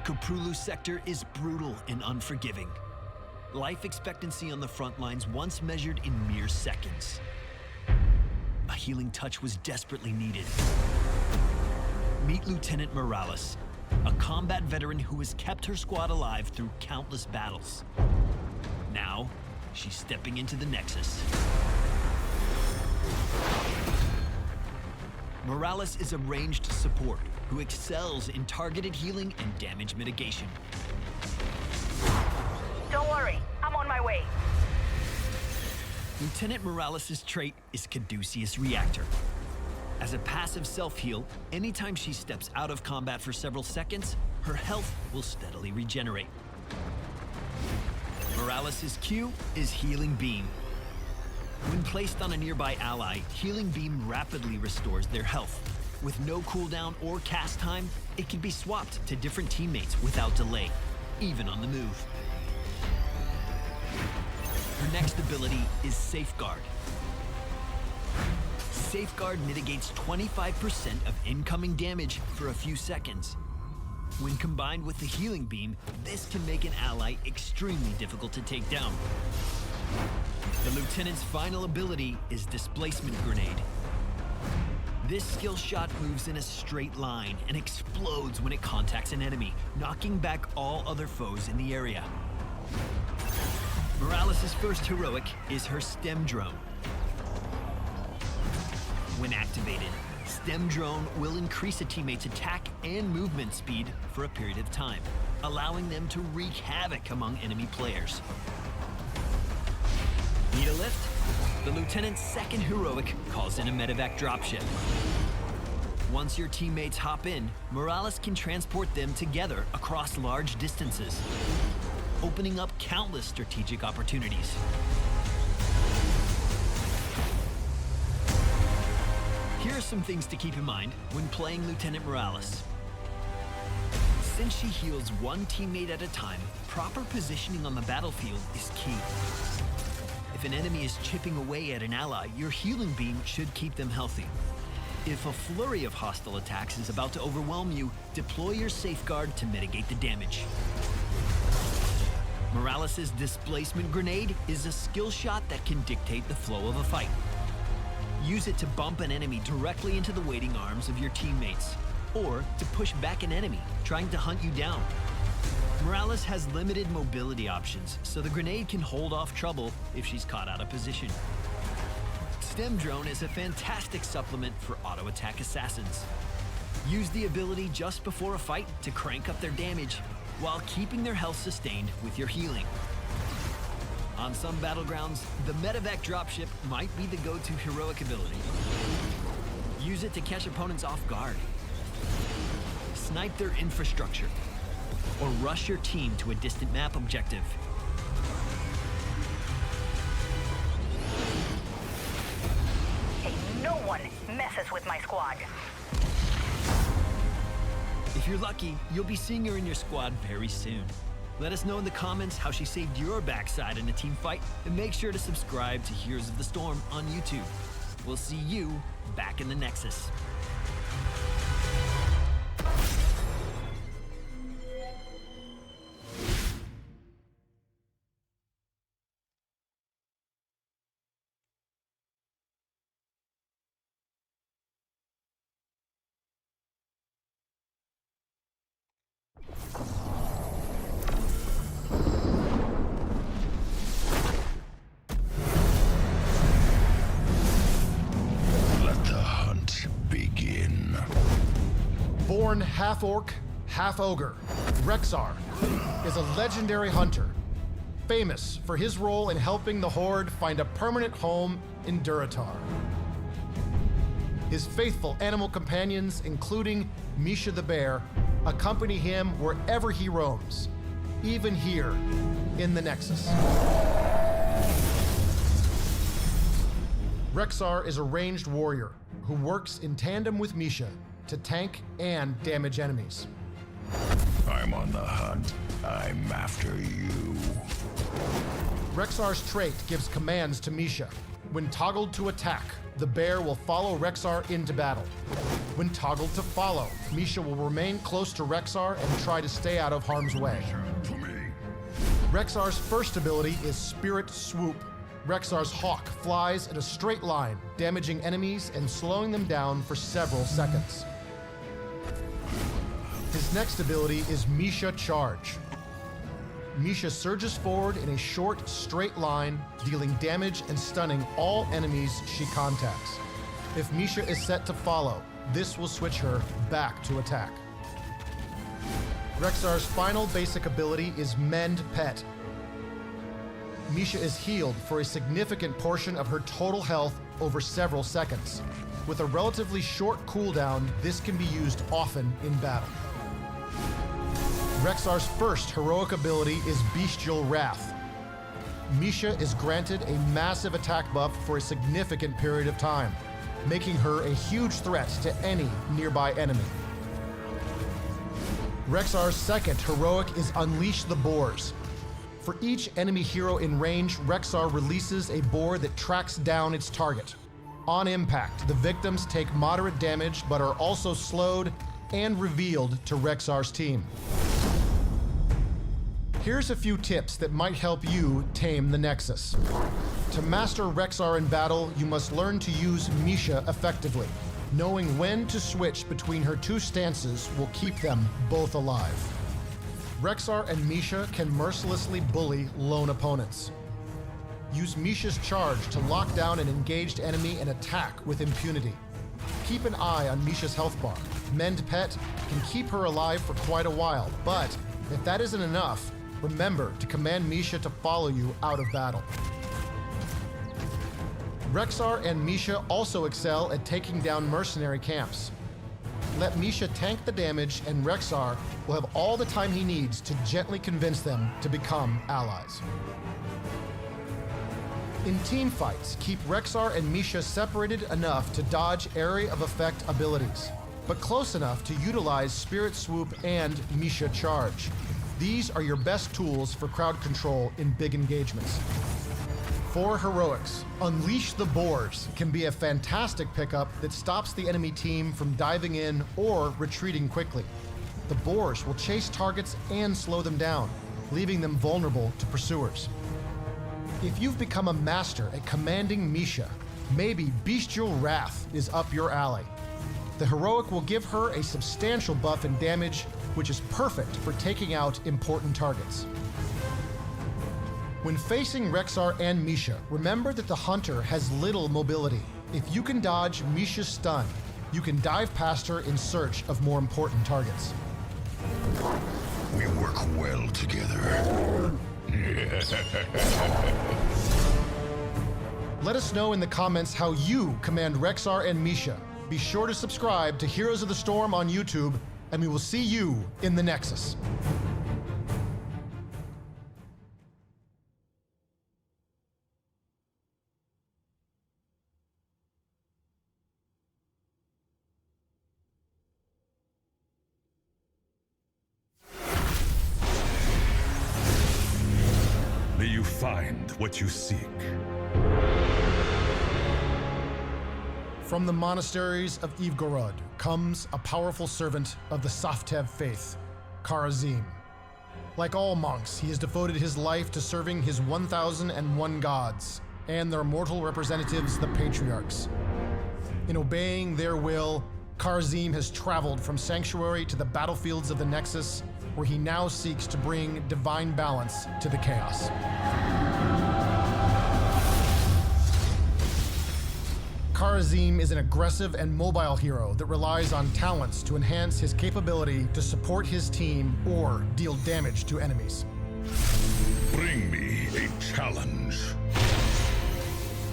Koprulu sector is brutal and unforgiving. Life expectancy on the front lines once measured in mere seconds. A healing touch was desperately needed. Meet Lieutenant Morales, a combat veteran who has kept her squad alive through countless battles. Now, she's stepping into the Nexus. Morales is a ranged support who excels in targeted healing and damage mitigation. Don't worry, I'm on my way. Lieutenant Morales' trait is Caduceus Reactor. As a passive self-heal, anytime she steps out of combat for several seconds, her health will steadily regenerate. Morales' Q is Healing Beam. When placed on a nearby ally, Healing Beam rapidly restores their health. With no cooldown or cast time, it can be swapped to different teammates without delay, even on the move. Her next ability is Safeguard. Safeguard mitigates 25% of incoming damage for a few seconds. When combined with the Healing Beam, this can make an ally extremely difficult to take down. The Lieutenant's final ability is Displacement Grenade. This skill shot moves in a straight line and explodes when it contacts an enemy, knocking back all other foes in the area. Morales' first heroic is her Stem Drone. When activated, Stem Drone will increase a teammate's attack and movement speed for a period of time, allowing them to wreak havoc among enemy players. Need a lift? The Lieutenant's second heroic calls in a medevac dropship. Once your teammates hop in, Morales can transport them together across large distances, opening up countless strategic opportunities. Here are some things to keep in mind when playing Lieutenant Morales. Since she heals one teammate at a time, proper positioning on the battlefield is key. If an enemy is chipping away at an ally, your Healing Beam should keep them healthy. If a flurry of hostile attacks is about to overwhelm you, deploy your Safeguard to mitigate the damage. Morales' Displacement Grenade is a skill shot that can dictate the flow of a fight. Use it to bump an enemy directly into the waiting arms of your teammates, or to push back an enemy trying to hunt you down. Morales has limited mobility options, so the grenade can hold off trouble if she's caught out of position. Stem Drone is a fantastic supplement for auto-attack assassins. Use the ability just before a fight to crank up their damage, while keeping their health sustained with your healing. On some battlegrounds, the medevac dropship might be the go-to heroic ability. Use it to catch opponents off guard, snipe their infrastructure, or rush your team to a distant map objective. Hey, no one messes with my squad. If you're lucky, you'll be seeing her in your squad very soon. Let us know in the comments how she saved your backside in a team fight, and make sure to subscribe to Heroes of the Storm on YouTube. We'll see you back in the Nexus. Born half-orc, half-ogre, Rexar is a legendary hunter, famous for his role in helping the Horde find a permanent home in Durotar. His faithful animal companions, including Misha the bear, accompany him wherever he roams, even here in the Nexus. Rexar is a ranged warrior who works in tandem with Misha to tank and damage enemies. I'm on the hunt. I'm after you. Rexar's trait gives commands to Misha, When toggled to attack, the bear will follow Rexar into battle. When toggled to follow, Misha will remain close to Rexar and try to stay out of harm's way. Rexar's first ability is Spirit Swoop. Rexar's hawk flies in a straight line, damaging enemies and slowing them down for several seconds. His next ability is Misha Charge. Misha surges forward in a short, straight line, dealing damage and stunning all enemies she contacts. If Misha is set to follow, this will switch her back to attack. Rexar's final basic ability is Mend Pet. Misha is healed for a significant portion of her total health over several seconds. With a relatively short cooldown, this can be used often in battle. Rexar's first heroic ability is Bestial Wrath. Misha is granted a massive attack buff for a significant period of time, making her a huge threat to any nearby enemy. Rexar's second heroic is Unleash the Boars. For each enemy hero in range, Rexar releases a boar that tracks down its target. On impact, the victims take moderate damage but are also slowed and revealed to Rexar's team. Here's a few tips that might help you tame the Nexus. To master Rexar in battle, you must learn to use Misha effectively. Knowing when to switch between her two stances will keep them both alive. Rexar and Misha can mercilessly bully lone opponents. Use Misha's charge to lock down an engaged enemy and attack with impunity. Keep an eye on Misha's health bar. Mend Pet can keep her alive for quite a while, but if that isn't enough, remember to command Misha to follow you out of battle. Rexar and Misha also excel at taking down mercenary camps. Let Misha tank the damage and Rexar will have all the time he needs to gently convince them to become allies. In team fights, keep Rexar and Misha separated enough to dodge area of effect abilities, but close enough to utilize Spirit Swoop and Misha Charge. These are your best tools for crowd control in big engagements. For heroics, Unleash the Boars can be a fantastic pickup that stops the enemy team from diving in or retreating quickly. The boars will chase targets and slow them down, leaving them vulnerable to pursuers. If you've become a master at commanding Misha, maybe Bestial Wrath is up your alley. The heroic will give her a substantial buff in damage, which is perfect for taking out important targets. When facing Rexar and Misha, remember that the hunter has little mobility. If you can dodge Misha's stun, you can dive past her in search of more important targets. We work well together. Let us know in the comments how you command Rexar and Misha. Be sure to subscribe to Heroes of the Storm on YouTube, and we will see you in the Nexus. May you find what you seek. From the monasteries of Ivgorod comes a powerful servant of the Saftev faith, Kharazim. Like all monks, he has devoted his life to serving his 1001 gods and their mortal representatives, the patriarchs. In obeying their will, Kharazim has traveled from Sanctuary to the battlefields of the Nexus, where he now seeks to bring divine balance to the chaos. Kharazim is an aggressive and mobile hero that relies on talents to enhance his capability to support his team or deal damage to enemies. Bring me a challenge.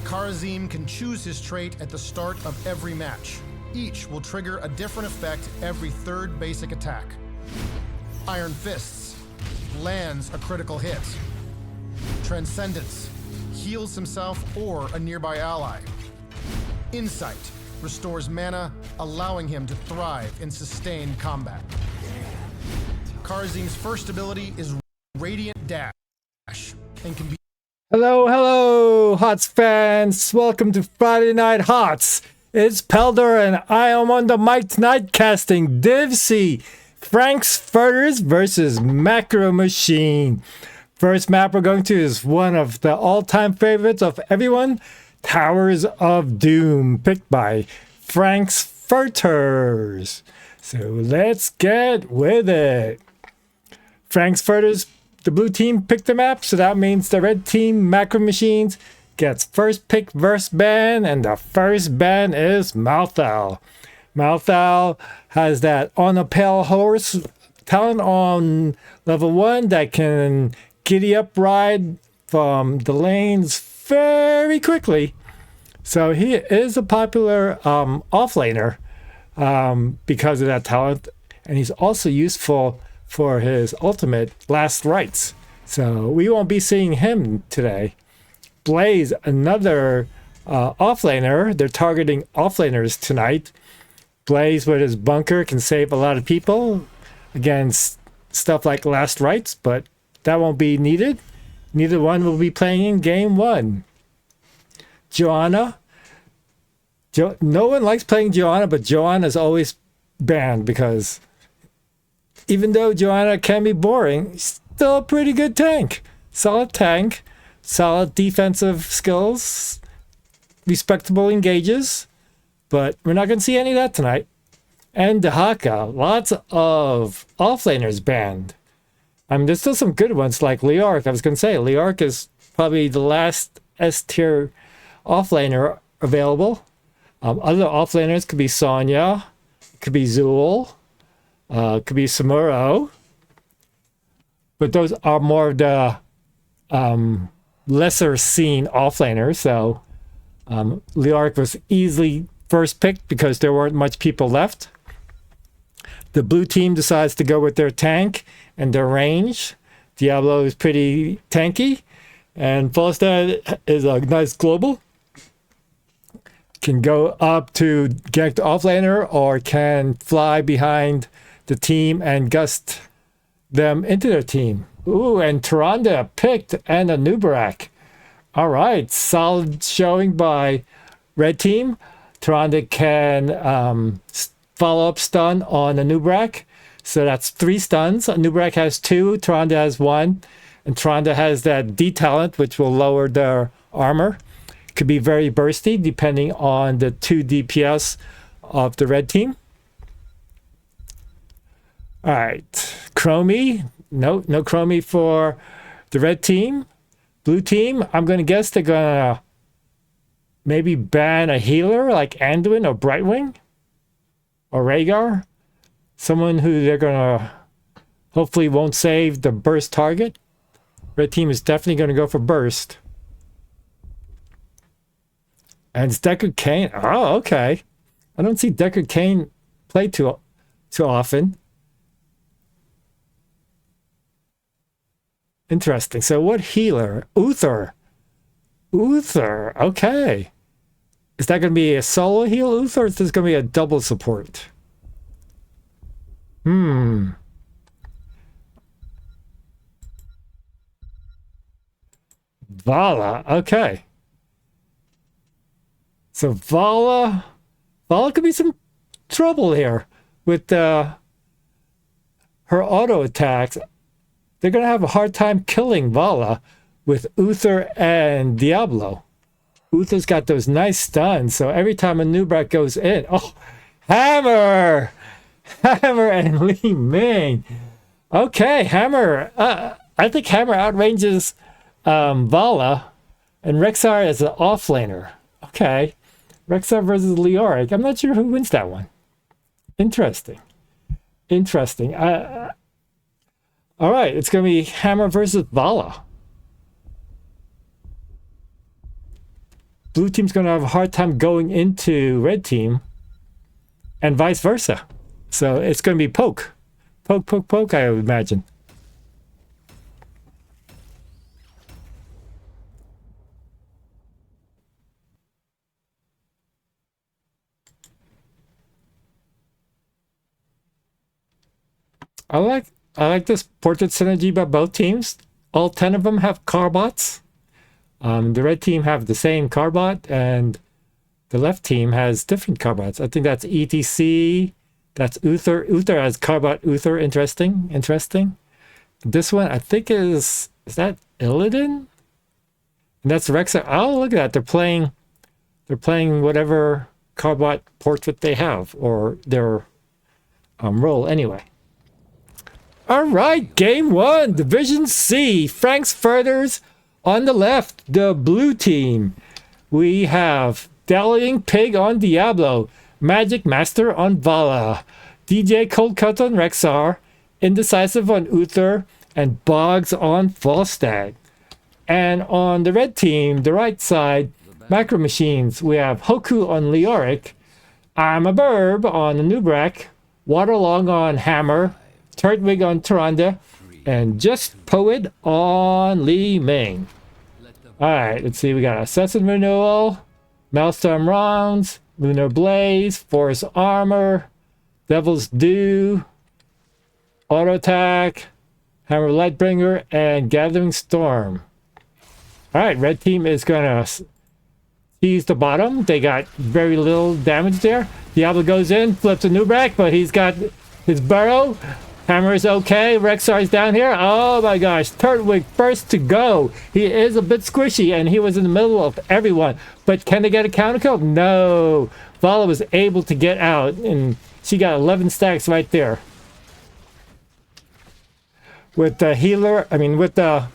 Kharazim can choose his trait at the start of every match. Each will trigger a different effect every third basic attack. Iron Fists lands a critical hit. Transcendence heals himself or a nearby ally. Insight restores mana, allowing him to thrive in sustained combat. Kharazim's first ability is Radiant Dash and can be Hello, hello, HOTS fans. Welcome to Friday Night HOTS. It's Pelder, and I am on the mic tonight casting Div C, Frank's Furters versus Macro Machine. First map we're going to is one of the all-time favorites of everyone, Towers of Doom, picked by Frank's Furters. So let's get with it. Frank's Furters, the blue team picked the map, so that means the red team, Macro Machines, gets first pick versus ban, and the first ban is Malthal. Malthal has that on a pale horse talent on level 1 that can giddy up ride from the lanes very quickly. So he is a popular offlaner because of that talent, and he's also useful for his ultimate Last Rites. So we won't be seeing him today. Blaze, another offlaner. They're targeting offlaners tonight. Blaze with his bunker can save a lot of people against stuff like Last Rites, but that won't be needed. Neither one will be playing in game 1. Joanna. No one likes playing Joanna, but Joanna's always banned because even though Joanna can be boring, she's still a pretty good tank. Solid tank, solid defensive skills, respectable engages, but we're not going to see any of that tonight. And Dehaka, lots of offlaners banned. I mean, there's still some good ones like Leorc. I was going to say, Leorc is probably the last S-tier offlaner available. Other offlaners could be Sonya, could be Zool, could be Samuro, but those are more of the lesser seen offlaners. So Leorc was easily first picked because there weren't much people left. The blue team decides to go with their tank and their range. Diablo is pretty tanky, and Falstad is a nice global. Can go up to get offlaner or can fly behind the team and gust them into their team. Ooh, and Tyrande picked and a Nubarak. All right, solid showing by red team. Tyrande can follow up stun on a Nubarak. So that's 3 stuns. A Nubarak has 2, Tyrande has 1. And Tyrande has that D talent, which will lower their armor. Could be very bursty depending on the 2 DPS of the red team. All right, Chromie. No Chromie for the red team. Blue team, I'm going to guess they're going to maybe ban a healer like Anduin or Brightwing or Rhaegar. Someone who they're going to hopefully won't save the burst target. Red team is definitely going to go for burst. And it's Deckard Cain. Oh, okay. I don't see Deckard Cain play too often. Interesting. So what healer? Uther. Okay. Is that going to be a solo heal Uther, or is this going to be a double support? Vala. Okay. So Vala could be some trouble here with her auto attacks. They're going to have a hard time killing Vala with Uther and Diablo. Uther's got those nice stuns, so every time a Nubarak goes in, oh, Hammer and Li Ming. Okay, Hammer. I think Hammer outranges Vala, and Rexar is an offlaner. Okay, Rexar versus Leoric. I'm not sure who wins that one. Interesting. All right, it's going to be Hammer versus Vala. Blue team's going to have a hard time going into red team, and vice versa. So it's going to be poke, I would imagine. I like this portrait synergy by both teams. All 10 of them have carbots. The red team have the same carbot, and the left team has different carbots. I think that's ETC. That's Uther. Uther has carbot Uther. Interesting. This one, I think is that Illidan? And that's Rexar. Oh, look at that. They're playing whatever carbot portrait they have, or their role anyway. All right, game 1, Division C. Frank's Furters on the left, the blue team. We have Dallying Pig on Diablo, Magic Master on Vala, DJ Cold Cut on Rexar, Indecisive on Uther, and Boggs on Falstad. And on the red team, the right side, Macro Machines, we have Hoku on Leoric, I'm a Burb on Nubrak, Waterlong on Hammer, Turtwig on Tyrande, and Just Poet on Li Ming. Alright, let's see, we got Assassin Renewal, Maelstrom Rounds, Lunar Blaze, Force Armor, Devil's Dew, Auto Attack, Hammer Lightbringer, and Gathering Storm. Alright, red team is gonna seize the bottom. They got very little damage there. Diablo goes in, flips a Nubrak, but he's got his burrow. Hammer is okay. Rexar is down here. Oh my gosh. Turtwig first to go. He is a bit squishy, and he was in the middle of everyone. But can they get a counter kill? No. Vala was able to get out, and she got 11 stacks right there. With the healer, with the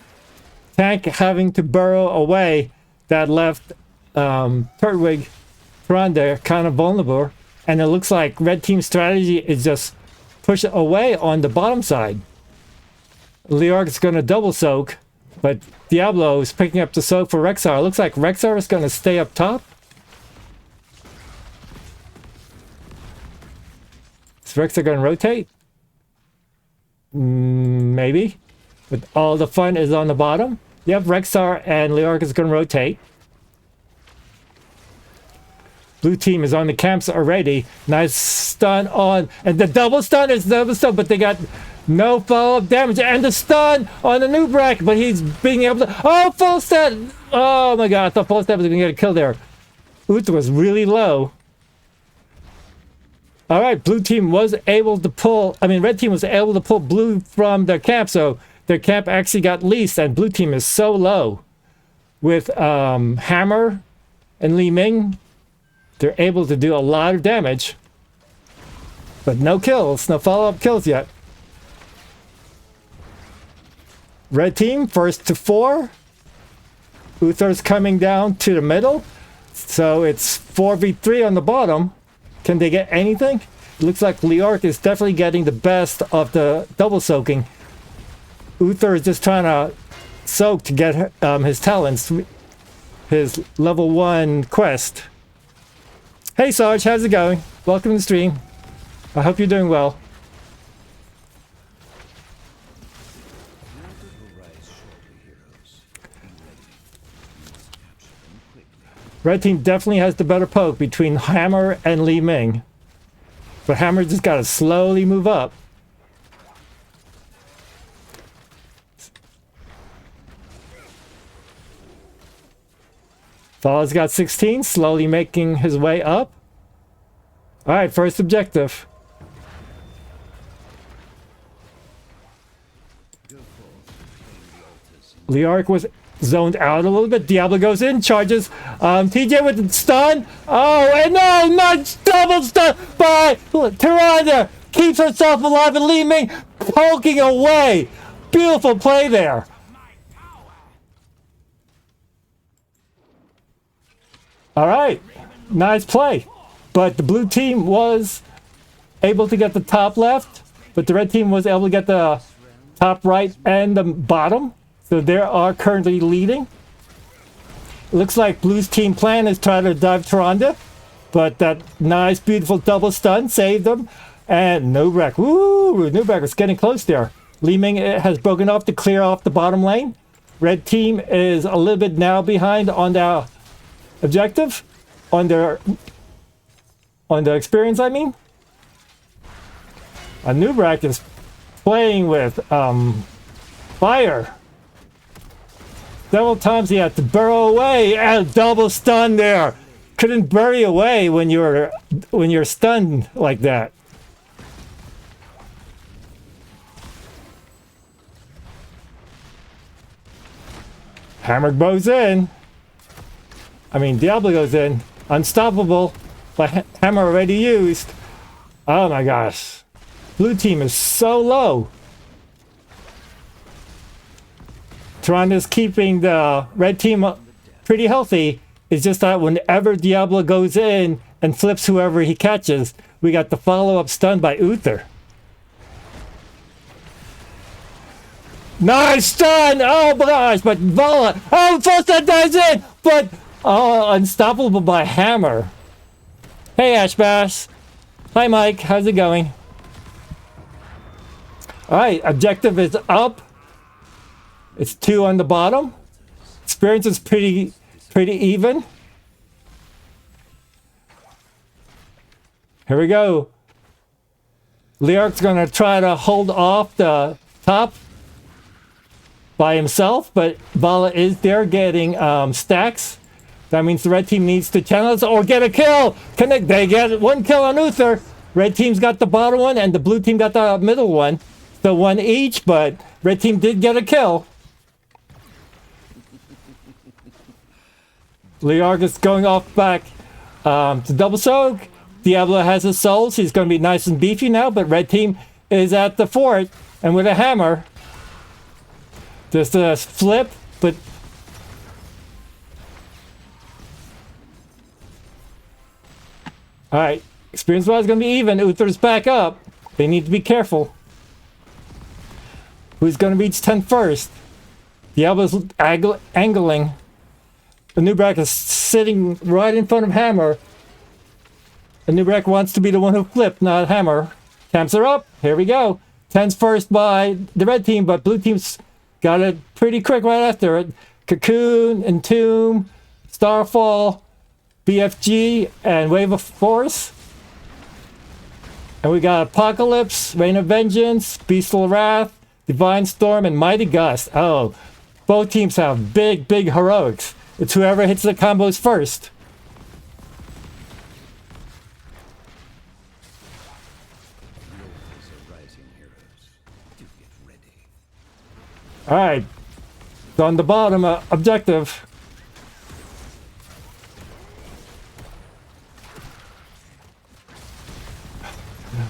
tank having to burrow away, that left Turtwig, Tyrande kind of vulnerable. And it looks like red team's strategy is just push it away on the bottom side. Leoric's going to double soak, but Diablo is picking up the soak for Rexar. It looks like Rexar is going to stay up top. Is Rexar going to rotate? Maybe. But all the fun is on the bottom. Yep, Rexar and Leoric is going to rotate. Blue team is on the camps already. Nice stun on, and the double stun is double stun, but they got no follow-up damage. And the stun on the Nubrak, but he's being able to, oh, full stun! Oh my god, I thought full stun was going to get a kill there. Uther was really low. Alright, blue team was able to pull, red team was able to pull blue from their camp, so their camp actually got leased, and blue team is so low. With Hammer and Li Ming, they're able to do a lot of damage, but no kills, no follow-up kills yet. Red team, first to 4. Uther's coming down to the middle, so it's 4v3 on the bottom. Can they get anything? It looks like Leoric is definitely getting the best of the double soaking. Uther is just trying to soak to get his talents, his level 1 quest. Hey Sarge, how's it going? Welcome to the stream. I hope you're doing well. Red team definitely has the better poke between Hammer and Li Ming. But Hammer just gotta slowly move up. Vala's got 16, slowly making his way up. Alright, first objective. Leoric was zoned out a little bit. Diablo goes in, charges. TJ with the stun. Oh, and no, not double stun by Tyrande. Keeps herself alive, and Li Ming poking away. Beautiful play there. All right, nice play. But the blue team was able to get the top left, but the red team was able to get the top right and the bottom. So they are currently leading. Looks like blue's team plan is trying to dive Tyrande, but that nice, beautiful double stun saved them. And Nubrak, woo, Nubrak was getting close there. Li Ming has broken off to clear off the bottom lane. Red team is a little bit now behind on their objective, on their experience, I mean. Nubrak is playing with fire. Several times he had to burrow away and double stun there. Couldn't bury away when you're stunned like that. Hammer goes in. I mean, Diablo goes in. Unstoppable, but hammer already used. Oh my gosh. Blue team is so low. Tron is keeping the red team pretty healthy. It's just that whenever Diablo goes in and flips whoever he catches, we got the follow-up stun by Uther. Nice stun! Oh my gosh, but Vala, oh, full stun dives in! But, oh, unstoppable by Hammer. Hey, Ashbash. Hi, Mike. How's it going? Alright, objective is up. It's 2 on the bottom. Experience is pretty even. Here we go. Leark's gonna try to hold off the top by himself, but Vala is there getting stacks. That means the red team needs to channel us or get a kill. They get 1 kill on Uther. Red team's got the bottom one and the blue team got the middle one. So 1 each, but red team did get a kill. Leark is going off back to double soak. Diablo has his souls. He's going to be nice and beefy now, but red team is at the fort and with a hammer. Just a flip, but alright, experience-wise is going to be even. Uther's back up. They need to be careful. Who's going to reach 10 first? Diablo's angling. The Nubrak is sitting right in front of Hammer. The Nubrak wants to be the one who flipped, not Hammer. Camps are up. Here we go. 10's first by the red team, but blue team's got it pretty quick right after it. Cocoon, Entomb, Starfall, BFG, and Wave of Force. And we got Apocalypse, Rain of Vengeance, Beastful Wrath, Divine Storm, and Mighty Gust. Oh, both teams have big heroics. It's whoever hits the combos first. Alright. So on the bottom, objective.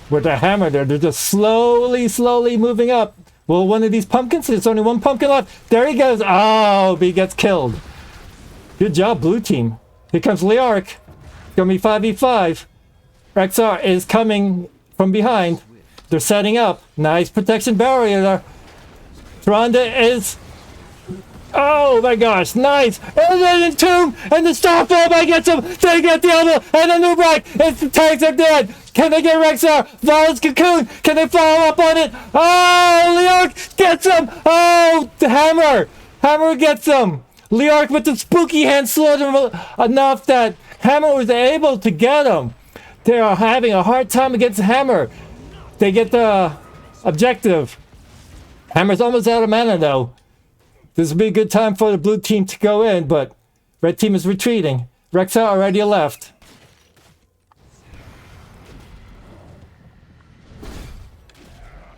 With the hammer there, they're just slowly moving up. Well, one of these pumpkins, there's only 1 pumpkin left. There he goes. Oh, but he gets killed. Good job, blue team. Here comes Leark. It's going to be 5v5. Rexar is coming from behind. They're setting up. Nice protection barrier there. Tronda is... Oh my gosh, nice! And then Entomb and the Starfall gets him! They get the elbow and the Nubrak! It's the tanks are dead! Can they get Rexar? Vala's Cocoon! Can they follow up on it? Oh, Leark gets him! Oh, the Hammer! Hammer gets him! Leark with the spooky hand slowed him enough that Hammer was able to get him. They are having a hard time against Hammer. They get the objective. Hammer's almost out of mana though. This would be a good time for the blue team to go in, but red team is retreating. Rexar already left.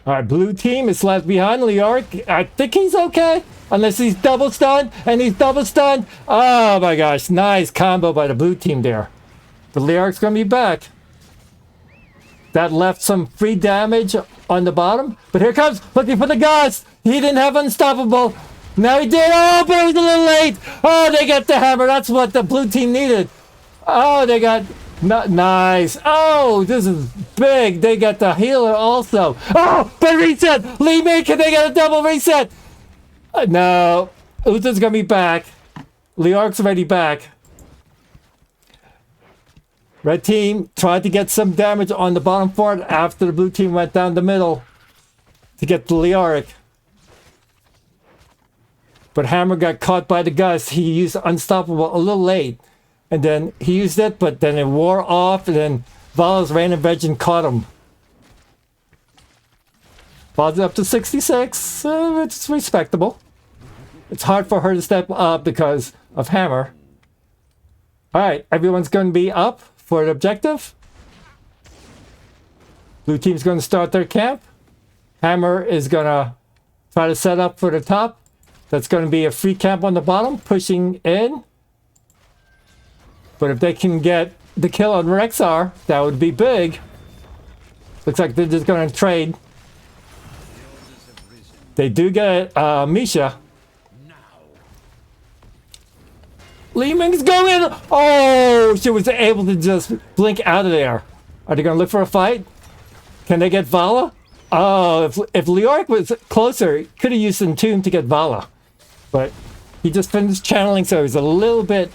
Alright, blue team is left behind. Leark, I think he's okay. Unless he's double stunned, and he's double stunned. Oh my gosh, nice combo by the blue team there. The Leark's gonna be back. That left some free damage on the bottom. But here comes, looking for the Gust. He didn't have Unstoppable. Now he did. Oh, but it was a little late. Oh, they got the hammer. That's what the blue team needed. Oh, they got... nice. Oh, this is big. They got the healer also. Oh, but reset. Lee May, can they get a double reset? No. Uther's gonna be back. Leark's already back. Red team tried to get some damage on the bottom fort after the blue team went down the middle to get the Leark. But Hammer got caught by the Gust. He used Unstoppable a little late. And then he used it, but then it wore off, and then Vala's Rain of Vengeance caught him. Vala's up to 66. It's respectable. It's hard for her to step up because of Hammer. Alright, everyone's going to be up for an objective. Blue team's going to start their camp. Hammer is going to try to set up for the top. That's going to be a free camp on the bottom, pushing in. But if they can get the kill on Rexar, that would be big. Looks like they're just going to trade. They do get Misha. Li Ming's going! Oh, she was able to just blink out of there. Are they going to look for a fight? Can they get Vala? Oh, if Leoric was closer, could have used Entomb to get Vala. But he just finished channeling, so he's a little bit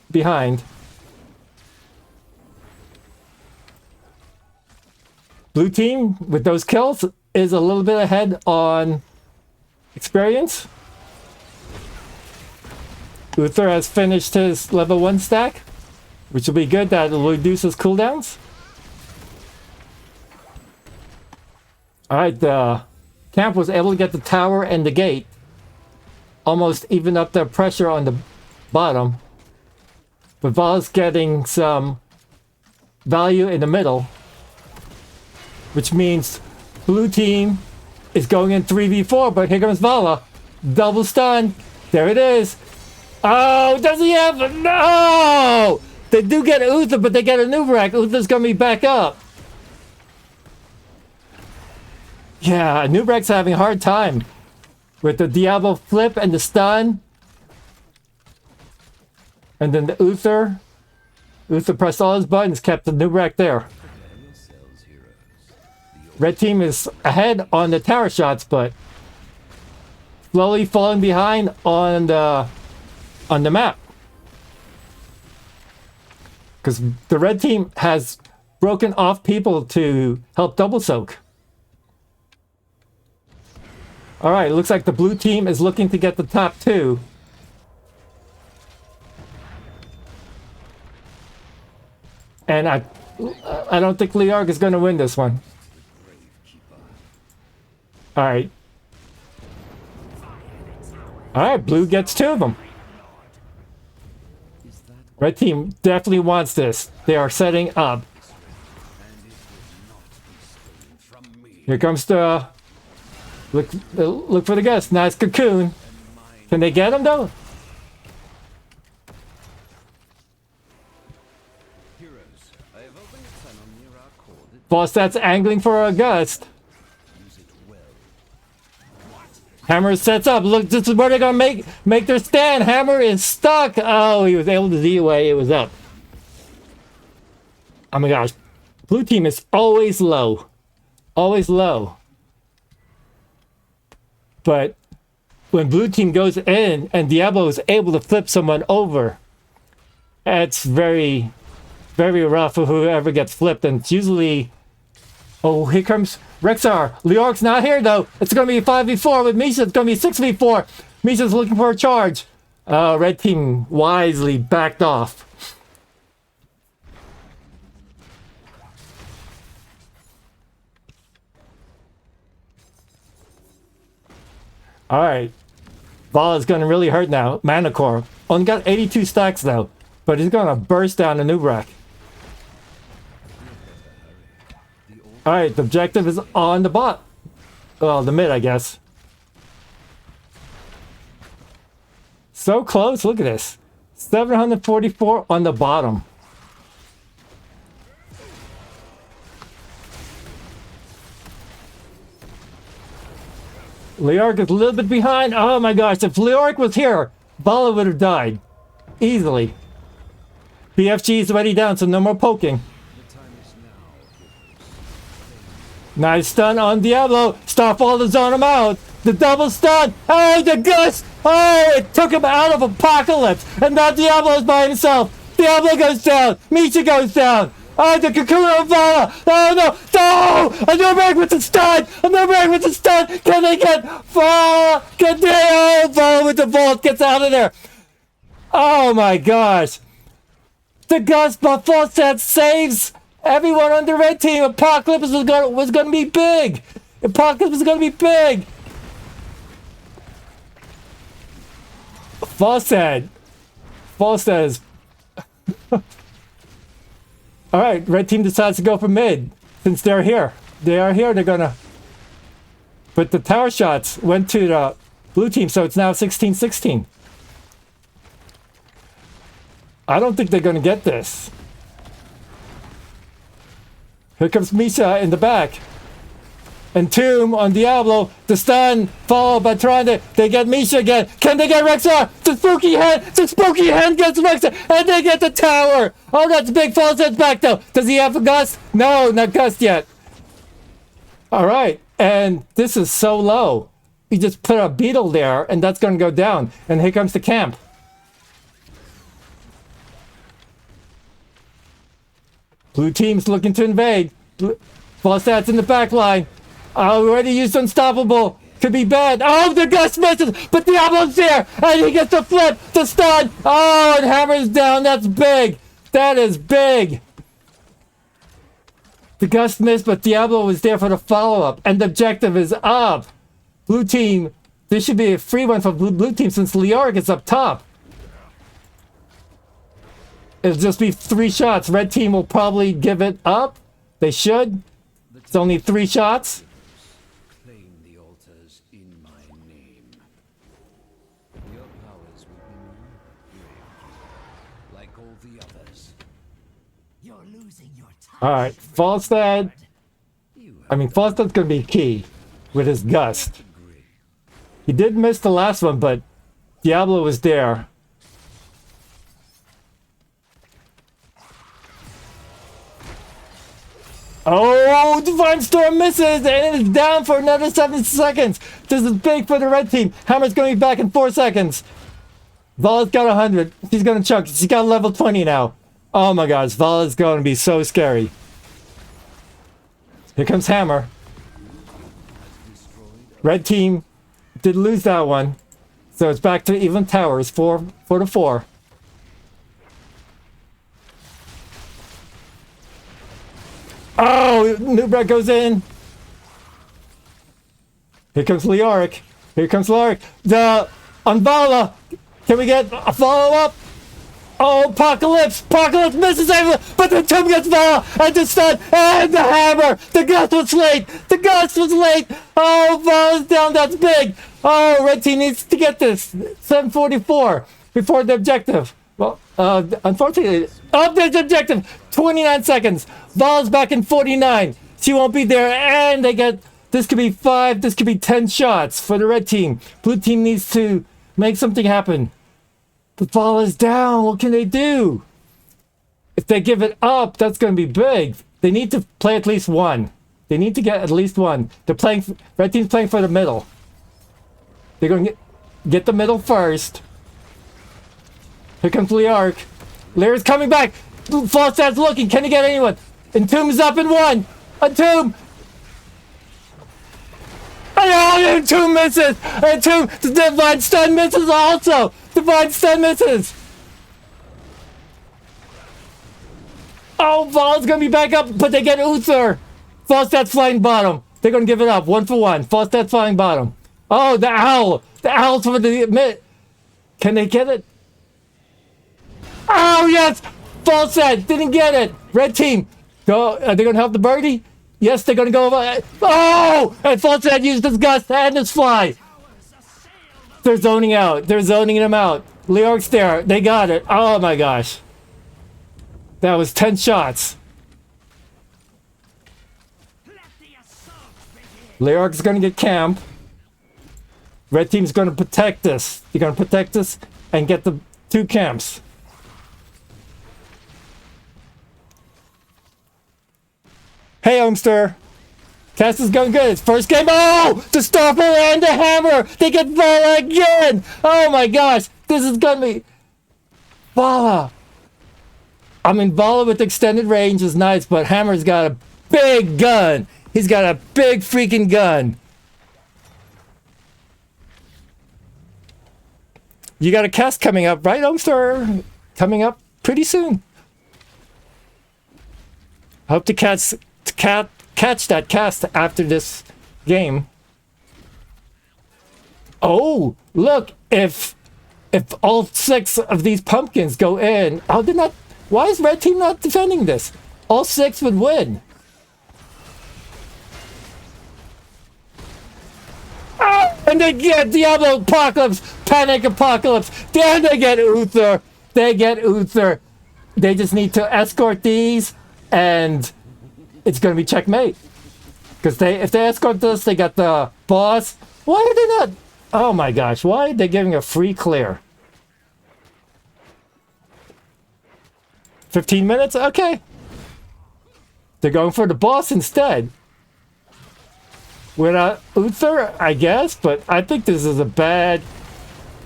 behind. Blue team, with those kills, is a little bit ahead on experience. Uther has finished his level 1 stack, which will be good. That will reduce his cooldowns. Alright, the camp was able to get the tower and the gate. Almost even up their pressure on the bottom. But Vala's getting some value in the middle. Which means blue team is going in 3v4, but here comes Vala. Double stun. There it is. Oh, does he have... No! They do get Uther, but they get a Nubrak. Uther's gonna be back up. Yeah, Nubrak's having a hard time with the Diablo flip and the stun. And then the Uther. Uther pressed all his buttons, kept the Nubrak there. Red team is ahead on the tower shots, but slowly falling behind on the map. Because the red team has broken off people to help double soak. Alright, looks like the blue team is looking to get the top 2. And I don't think Learg is going to win this one. Alright. Alright, blue gets 2 of them. Red team definitely wants this. They are setting up. Here comes the... Look for the guest. Nice cocoon. Can they get him though? Boss, that's angling for a gust. Hammer sets up. Look, this is where they're gonna make their stand. Hammer is stuck. Oh, he was able to Z away. It was up. Oh my gosh. Blue team is always low. Always low. But when blue team goes in and Diablo is able to flip someone over, it's very, very rough for whoever gets flipped. And it's usually... Oh, here comes Rexar. Leoric's not here, though. It's going to be a 5v4 with Misha. It's going to be a 6v4. Misha's looking for a charge. Red team wisely backed off. Alright. Vala's going to really hurt now. Mana Core. Only got 82 stacks, though. But he's going to burst down the Nubrak. Alright, the objective is on the bot. Well, the mid, I guess. So close, look at this. 744 on the bottom. Leoric is a little bit behind. Oh my gosh, if Leoric was here, Vala would have died. Easily. BFG is already down, so no more poking. Nice stun on Diablo. Starfall to zone him out. The double stun. Oh, the gust. Oh, it took him out of Apocalypse. And now Diablo's by himself. Diablo goes down. Misha goes down. Oh, the cocoon on Vala. Oh, no. No. A new break with the stun. A new break with the stun. Can they get Vala? Can they? Oh, Vala with the vault gets out of there. Oh, my gosh. The gust by full set saves everyone on the red team. Apocalypse was going to be big. Apocalypse was going to be big. Falstad is... Alright, red team decides to go for mid. Since they're here. They are here, they're gonna... But the tower shots went to the blue team, so it's now 16-16. I don't think they're gonna get this. Here comes Misha in the back. And Tomb on Diablo. The stun followed by Tronde. They get Misha again. Can they get Rexar? The spooky hand gets Rexar. And they get the tower. Oh, that's big. Falstad's back though. Does he have a gust? No, not gust yet. Alright. And this is so low. You just put a beetle there and that's going to go down. And here comes the camp. Blue team's looking to invade. Falstad's in the back line. Already used Unstoppable. Could be bad. Oh, the gust misses, but Diablo's there, and he gets the flip, the stun. Oh, and Hammer's down. That's big. That is big. The gust missed, but Diablo was there for the follow-up, and the objective is up. Blue team, this should be a free one for blue team since Leoric is up top. It'll just be 3 shots. Red team will probably give it up. They should. It's only 3 shots. Claim the altars in my name. Your powers will be more like all the others. You're losing your time. Alright, Falstad. Falstad's gonna be key with his gust. He did miss the last one, but Diablo was there. Oh, Divine Storm misses, and it's down for another 7 seconds. This is big for the red team. Hammer's going to be back in 4 seconds. Vala's got 100. She's going to chunk. She's got level 20 now. Oh my gosh, Vala's going to be so scary. Here comes Hammer. Red team did lose that one. So it's back to even towers, 4-4. Oh, Nubrak goes in. Here comes Leoric. On Vala. Can we get a follow-up? Oh, Apocalypse misses everyone, but the Tomb gets Vala, and the stun, and the hammer. The gust was late. Oh, Vala's down, that's big. Oh, red team needs to get this. 7:44 before the objective. Well, unfortunately, there's the objective. 29 seconds. Vala's back in 49. She won't be there, and they get... This could be 5, this could be 10 shots for the red team. Blue team needs to make something happen. But Vala's down. What can they do? If they give it up, that's going to be big. They need to play at least one. They need to get at least one. They're playing... Red team's playing for the middle. They're going to get the middle first. Here comes Leoric. Leoric's coming back. Falstad's looking. Can he get anyone? Entomb is up in 1. Entomb. Oh, Entomb misses. Entomb. The Divine Stun misses also. Divine Stun misses. Oh, Vala's going to be back up, but they get Uther. Falstad's flying bottom. They're going to give it up. 1 for 1. Falstad's flying bottom. Oh, the owl. The owl's for the mid. Can they get it? Oh, yes! Falstad didn't get it. Red team. Go. Are they going to help the birdie? Yes, they're going to go over. Oh! And Falstad used his gust and his fly. They're zoning out. They're zoning him out. Leoric's there. They got it. Oh, my gosh. That was 10 shots. Leoric's going to get camp. Red team's going to protect this. They're going to protect this and get the 2 camps. Hey, Homester. Cast is going good. It's first game. Oh! The Starfall and the Hammer! They get Vala again! Oh my gosh! This is gonna be... Vala! Vala with extended range is nice, but Hammer's got a big gun! He's got a big freaking gun! You got a cast coming up, right, Homester? Coming up pretty soon. Hope to catch that cast after this game. Oh, look, if if all 6 of these pumpkins go in, how did not? Why is red team not defending this? All 6 would win. Ah, and they get Diablo Apocalypse, Panic Apocalypse. Then they get Uther. They get Uther. They just need to escort these, and it's going to be checkmate. Because if they escort this, they got the boss. Why are they not? Oh my gosh, why are they giving a free clear? 15 minutes? Okay. They're going for the boss instead. Without Uther, I guess, but I think this is a bad.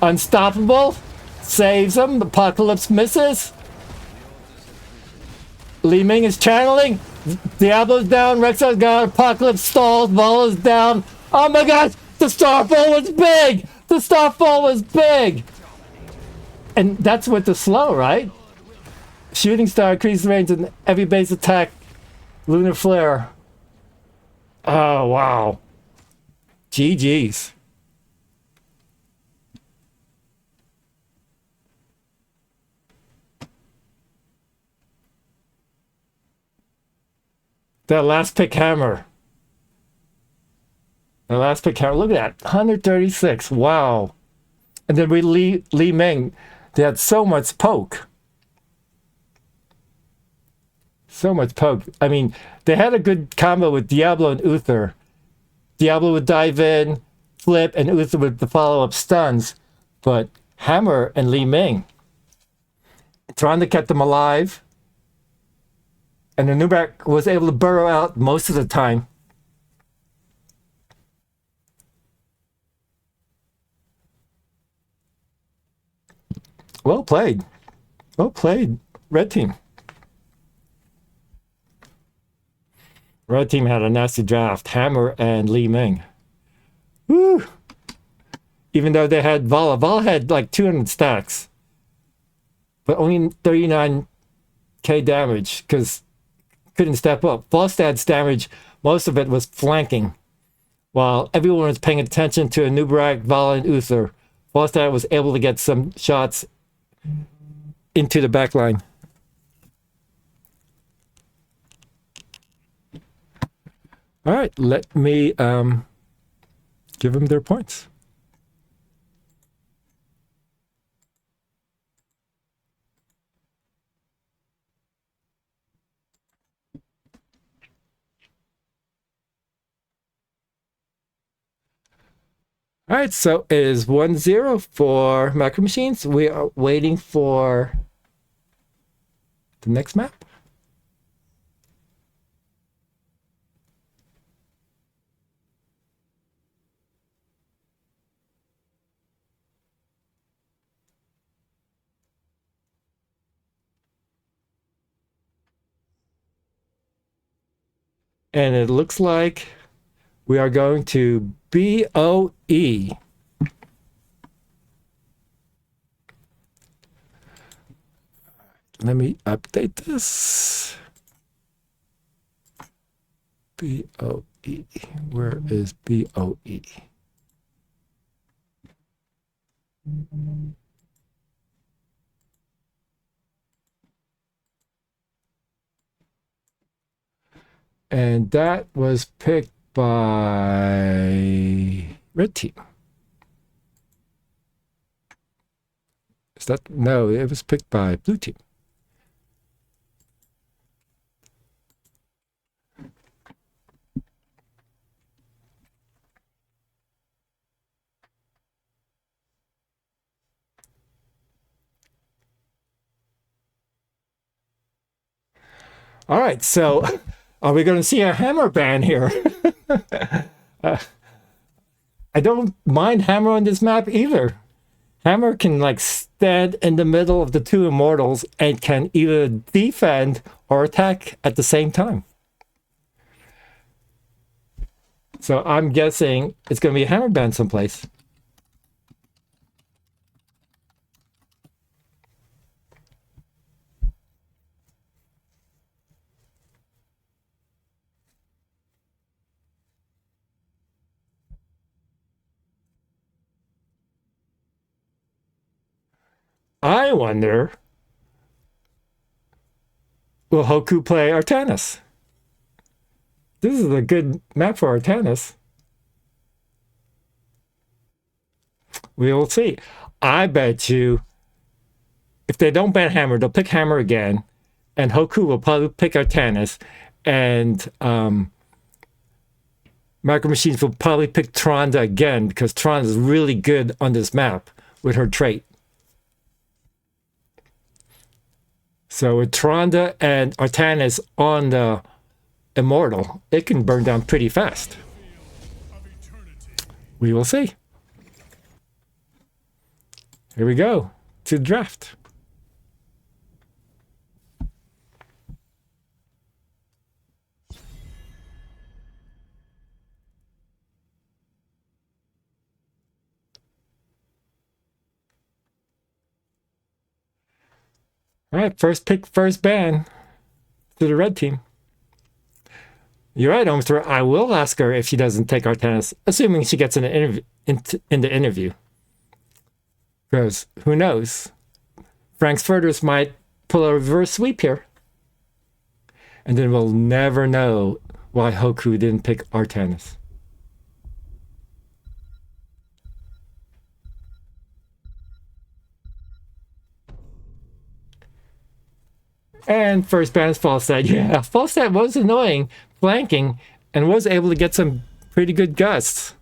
Unstoppable saves them. The Apocalypse misses. Li Ming is channeling. Diablo's down. Rexar's got Apocalypse stalls. Vala's down. Oh my gosh! The Starfall was big! The Starfall was big! And that's with the slow, right? Shooting Star increases range in every base attack. Lunar Flare. Oh, wow. GG's. That last pick hammer. The last pick hammer. Look at that. 136. Wow. And then Li Ming. They had so much poke. So much poke. I mean, they had a good combo with Diablo and Uther. Diablo would dive in, flip, and Uther with the follow-up stuns. But Hammer and Li Ming trying to keep them alive. And the Nubrak was able to burrow out most of the time. Well played. Well played, Red Team. Red Team had a nasty draft. Hammer and Li Ming. Woo! Even though they had Vala. Vala had like 200 stacks. But only 39k damage because couldn't step up. Volstad's damage, most of it was flanking. While everyone was paying attention to Anub'arak, Vala, and Uther, Volstad was able to get some shots into the back line. All right, let me give them their points. All right, so it is 1-0 for Macro Machines. We are waiting for the next map. And it looks like we are going to BOE. Let me update this. BOE. Where is BOE? And that was picked by Red Team. Is that? No, it was picked by Blue Team. All right, so are we going to see a Hammer ban here? I don't mind Hammer on this map either. Hammer can like stand in the middle of the two immortals and can either defend or attack at the same time. So I'm guessing it's going to be a Hammer ban someplace. I wonder, will Hoku play Artanis? This is a good map for Artanis. We will see. I bet you, if they don't ban Hammer, they'll pick Hammer again, and Hoku will probably pick Artanis, and Micro Machines will probably pick Tronda again, because Tronda is really good on this map with her trait. So with Tronda and Artanis on the Immortal, it can burn down pretty fast. We will see. Here we go to the draft. All right, first pick, first ban to the red team. You're right, Omster. I will ask her if she doesn't take Artanis, assuming she gets in the interview. Because who knows? Frank's Furters might pull a reverse sweep here. And then we'll never know why Hoku didn't pick Artanis. And first ban is Falstad. Yeah, Falstad was annoying, flanking, and was able to get some pretty good gusts.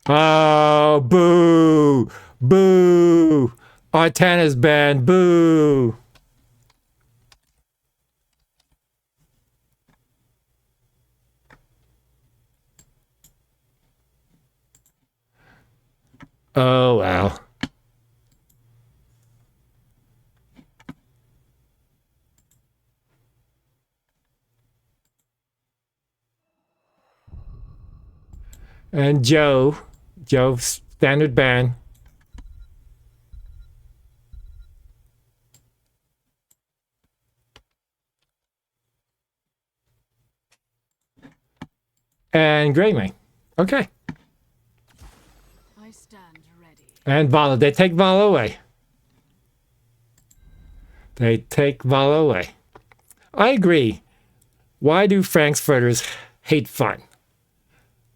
Oh, boo! Boo! Artanis banned, boo! Oh, wow. And Joe, standard ban. And Greymane. Okay. I stand ready. And Vala. They take Vala away. They take Vala away. I agree. Why do Frank's Furters hate fun?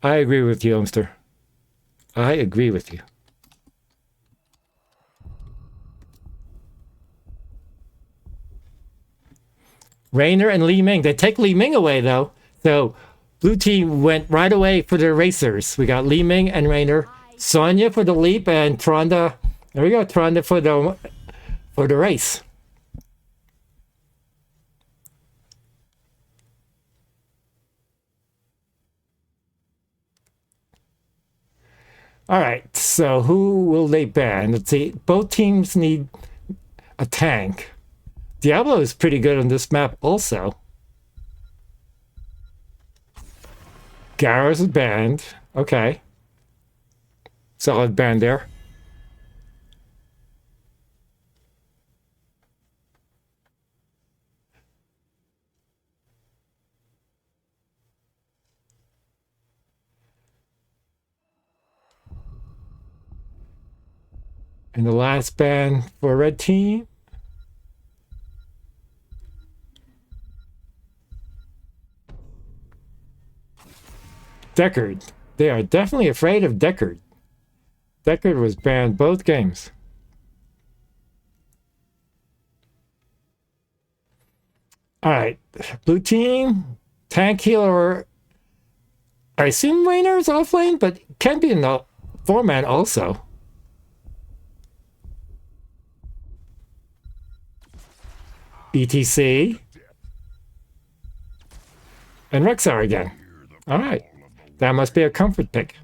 I agree with you, Omster. I agree with you. Rainer and Li Ming. They take Li Ming away, though. So blue team went right away for the racers. We got Li Ming and Rainer. Sonya for the leap and Tronda. There we go. Tronda for the race. All right. So who will they ban? Let's see. Both teams need a tank. Diablo is pretty good on this map also. Garrus is banned. Okay. Solid ban there. And the last ban for red team. Deckard. They are definitely afraid of Deckard. Deckard was banned both games. All right. Blue team, tank healer. I assume Rainer is off lane, but can be in the 4-man also. ETC. And Rexar again. All right. That must be a comfort pick.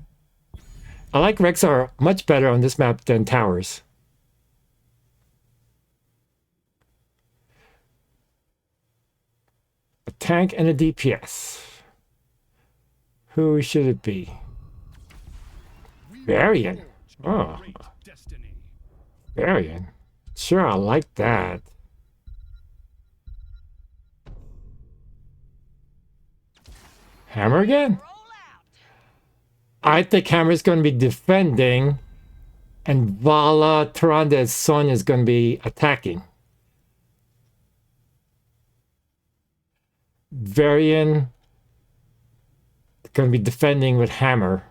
I like Rexar much better on this map than Towers. A tank and a DPS. Who should it be? Varian. Oh. Varian. Sure, I like that. Hammer again? I think Hammer's going to be defending, and Vala, Tyrande, and Sonya is going to be attacking. Varian going to be defending with Hammer.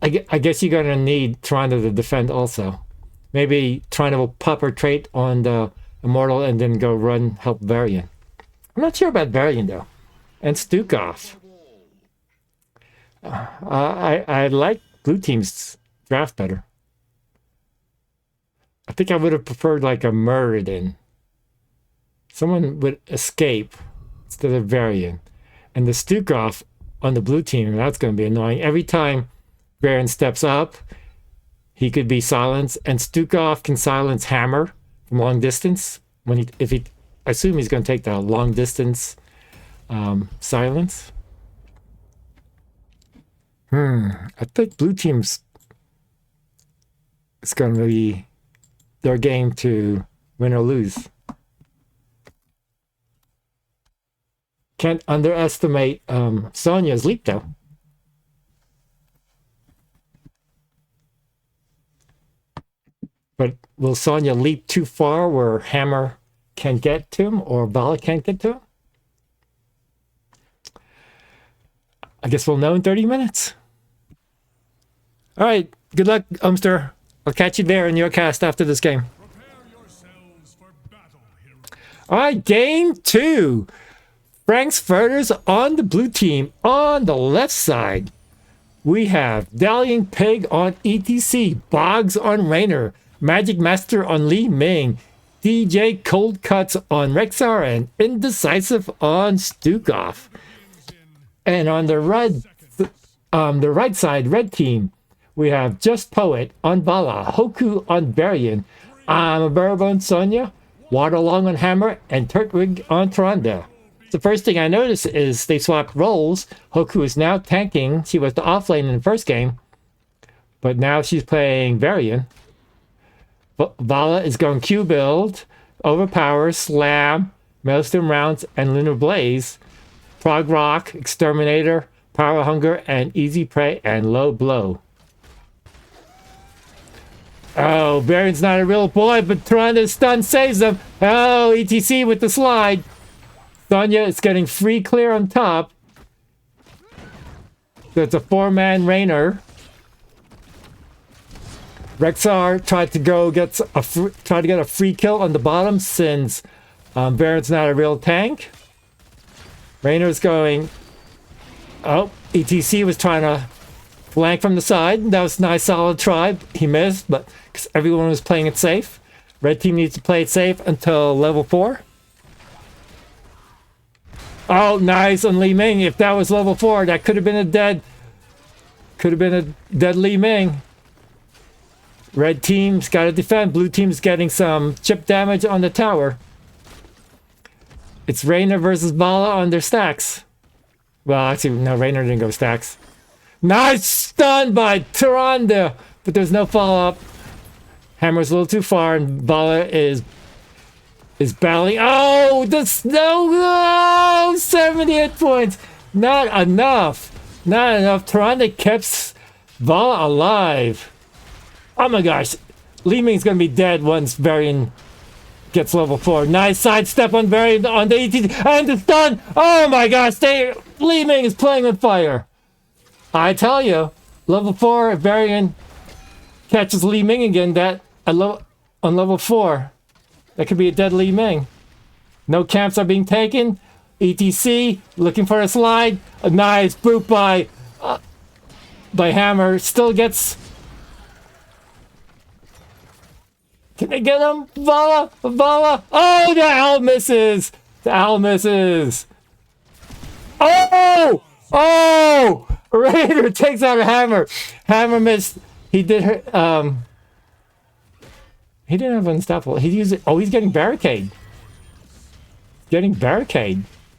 I guess you're going to need Tyrande to defend also. Maybe Tyrande will pop her trait on the Immortal and then go run help Varian. I'm not sure about Varian though. And Stukov. I like blue team's draft better. I think I would have preferred like a Muradin. Someone would escape instead of Varian. And the Stukov on the blue team, that's going to be annoying. Every time Varian steps up, he could be silenced. And Stukov can silence Hammer from long distance. I assume he's going to take the long distance silence. I think blue team's it's going to be their game to win or lose. Can't underestimate Sonya's leap though. But will Sonya leap too far where Hammer can get to him or Vala can't get to him? I guess we'll know in 30 minutes. All right. Good luck, Umster. I'll catch you there in your cast after this game. All right. Game 2. Frank's Furters on the blue team. On the left side, we have Dallying Pig on ETC, Boggs on Raynor, Magic Master on Li Ming, DJ Cold Cuts on Rexar, and Indecisive on Stukov. And on the right side, red team, we have Just Poet on Vala, Hoku on Varian, I'm a Barabone Sonya, Waterlong on Hammer, and Turtwig on Tyrande. The first thing I noticed is they swapped roles. Hoku is now tanking. She was the offlane in the first game, but now she's playing Varian. Vala is going Q build, Overpower, Slam, Maelstrom Rounds, and Lunar Blaze. Prog Rock, Exterminator, Power Hunger, and Easy Prey, and Low Blow. Oh, Varian's not a real boy, but Tyrande's stun saves him. Oh, ETC with the slide. Sonya is getting free clear on top. So it's a 4-man Raynor. Rexar tried to get a free kill on the bottom since Varian's not a real tank. Raynor's going. Oh, ETC was trying to flank from the side. That was a nice solid try. He missed, but because everyone was playing it safe. Red team needs to play it safe until level 4. Oh, nice on Li Ming. If that was level 4, that could have been a dead Li Ming. Red team's got to defend. Blue team's getting some chip damage on the tower. It's Raynor versus Vala on their stacks. Well, actually, no, Raynor didn't go stacks. Nice stun by Tyrande, but there's no follow-up. Hammer's a little too far, and Vala is battling. Oh, the snow! Oh, 78 points. Not enough. Not enough. Tyrande kept Vala alive. Oh my gosh. Li Ming's gonna be dead once Varian gets level 4. Nice sidestep on Varian on the ET and the stun. Oh my gosh, Li Ming is playing with fire. I tell you, level 4, if Varian catches Li Ming again, on level 4, that could be a dead Li Ming. No camps are being taken. ETC looking for a slide. A nice boot by Hammer. Still gets. Can they get him? Vala! Oh, the owl misses! The owl misses! Oh! Raider takes out a Hammer. Hammer missed. He did her. He didn't have unstoppable. He used it. Oh, he's getting barricade.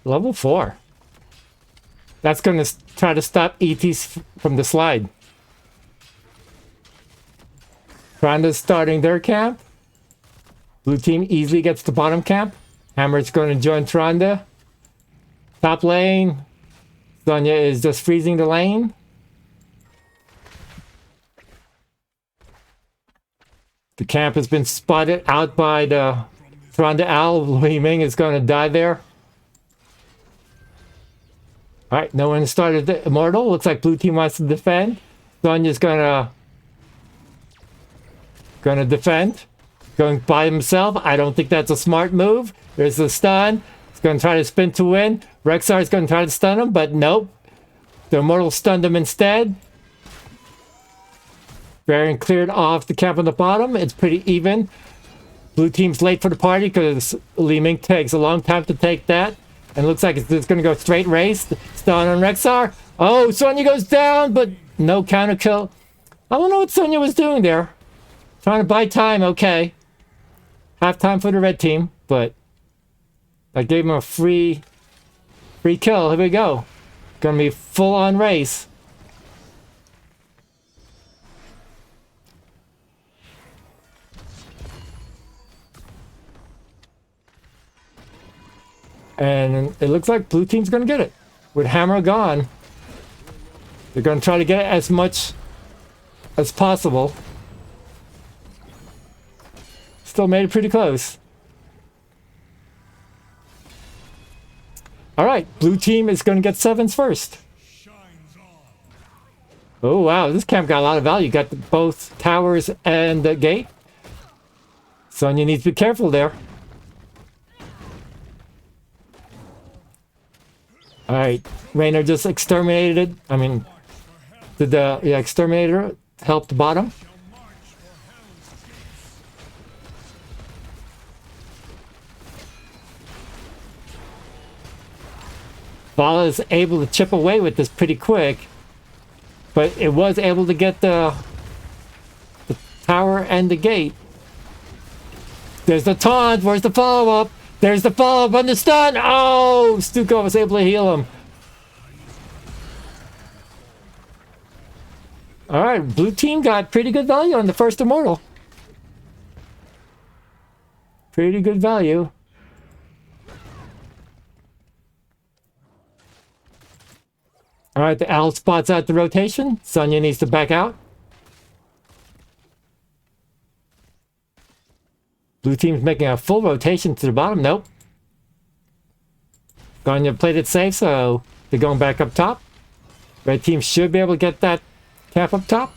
Level 4. That's going to try to stop ETs from the slide. Tyrande's starting their camp. Blue team easily gets to bottom camp. Hammer's going to join Tyrande. Top lane. Sonya is just freezing the lane. The camp has been spotted out by the Fronda Owl. Li Ming is going to die there. Alright, no one started the Immortal. Looks like blue team wants to defend. Sonya's gonna defend. Going by himself. I don't think that's a smart move. There's the stun. He's going to try to spin to win. Rexar is going to try to stun him, but nope. The Immortal stunned him instead. Baron cleared off the camp on the bottom. It's pretty even. Blue team's late for the party because Li Ming takes a long time to take that. And looks like it's just going to go straight race. Stun on Rexar. Oh, Sonya goes down, but no counter kill. I don't know what Sonya was doing there. Trying to buy time, okay. Half time for the red team, but I gave him a free kill. Here we go. Gonna be full on race. And it looks like blue team's gonna get it. With hammer gone, they're gonna try to get it as much as possible. Still made it pretty close. Alright, blue team is gonna get 7s first. Oh wow, this camp got a lot of value. Got both towers and the gate. Sonya needs to be careful there. Alright, Raynor just exterminated. I mean, did the exterminator help the bottom? Vala is able to chip away with this pretty quick, but it was able to get the tower and the gate. There's the taunt. Where's the follow-up? There's the follow-up on the stun. Oh, Stuko was able to heal him. Alright, blue team got pretty good value on the first Immortal. Pretty good value. Alright, the owl spots out the rotation. Sonya needs to back out. Blue team's making a full rotation to the bottom. Nope. Sonya played it safe, so they're going back up top. Red team should be able to get that cap up top.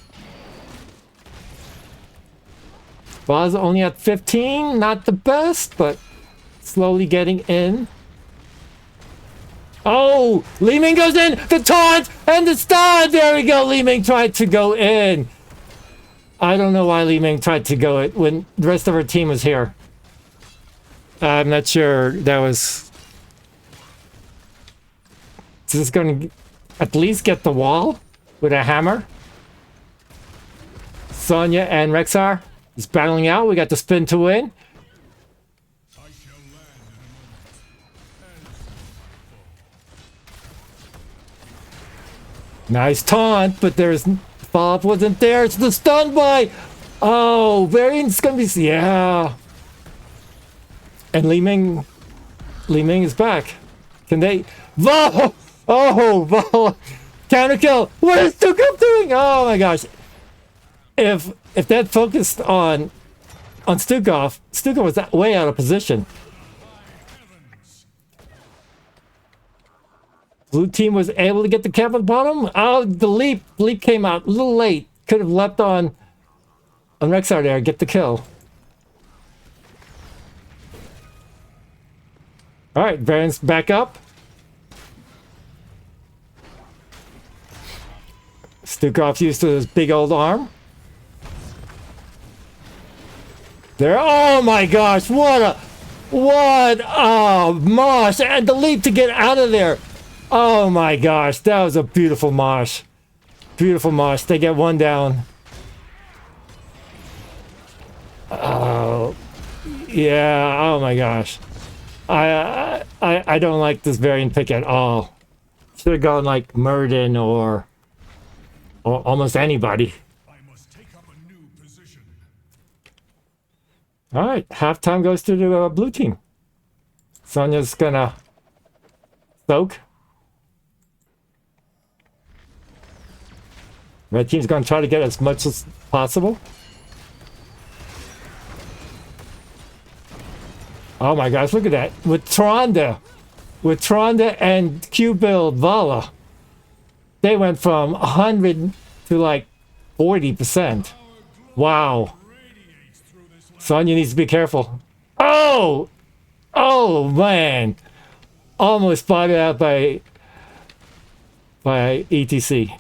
Ball's only at 15. Not the best, but slowly getting in. Oh, Li Ming goes in, the taunt, and the stun. There we go. Li Ming tried to go in. I don't know why Li Ming tried to go it when the rest of her team was here. I'm not sure that was... Just going to at least get the wall with a hammer. Sonya and Rexar is battling out. We got the spin to win. Nice taunt, but there's follow-up wasn't there. It's the stun by. Oh, Variant's gonna be yeah. And Li Ming is back. Can they? Val! Oh, Val! Counter kill. What is Stuko doing? Oh my gosh! If that focused on Stukov was way out of position. Blue team was able to get the cap at the bottom. Oh, the leap came out a little late. Could have leapt on Rexar there, get the kill. All right, Baron's back up. Stukov used to his big old arm. There, oh my gosh, what mosh, and the leap to get out of there. Oh my gosh, that was a beautiful mosh. Beautiful mosh. They get one down. Oh, yeah. Oh my gosh. I don't like this variant pick at all. Should have gone like Murden or almost anybody. I must take up a new position. All right, halftime goes to the blue team. Sonya's gonna soak. Red team's gonna try to get as much as possible. Oh my gosh, look at that. With Tronda and Q-Build Vala, they went from 100 to like 40%. Wow. Sonya needs to be careful. Oh! Oh, man. Almost spotted out by ETC.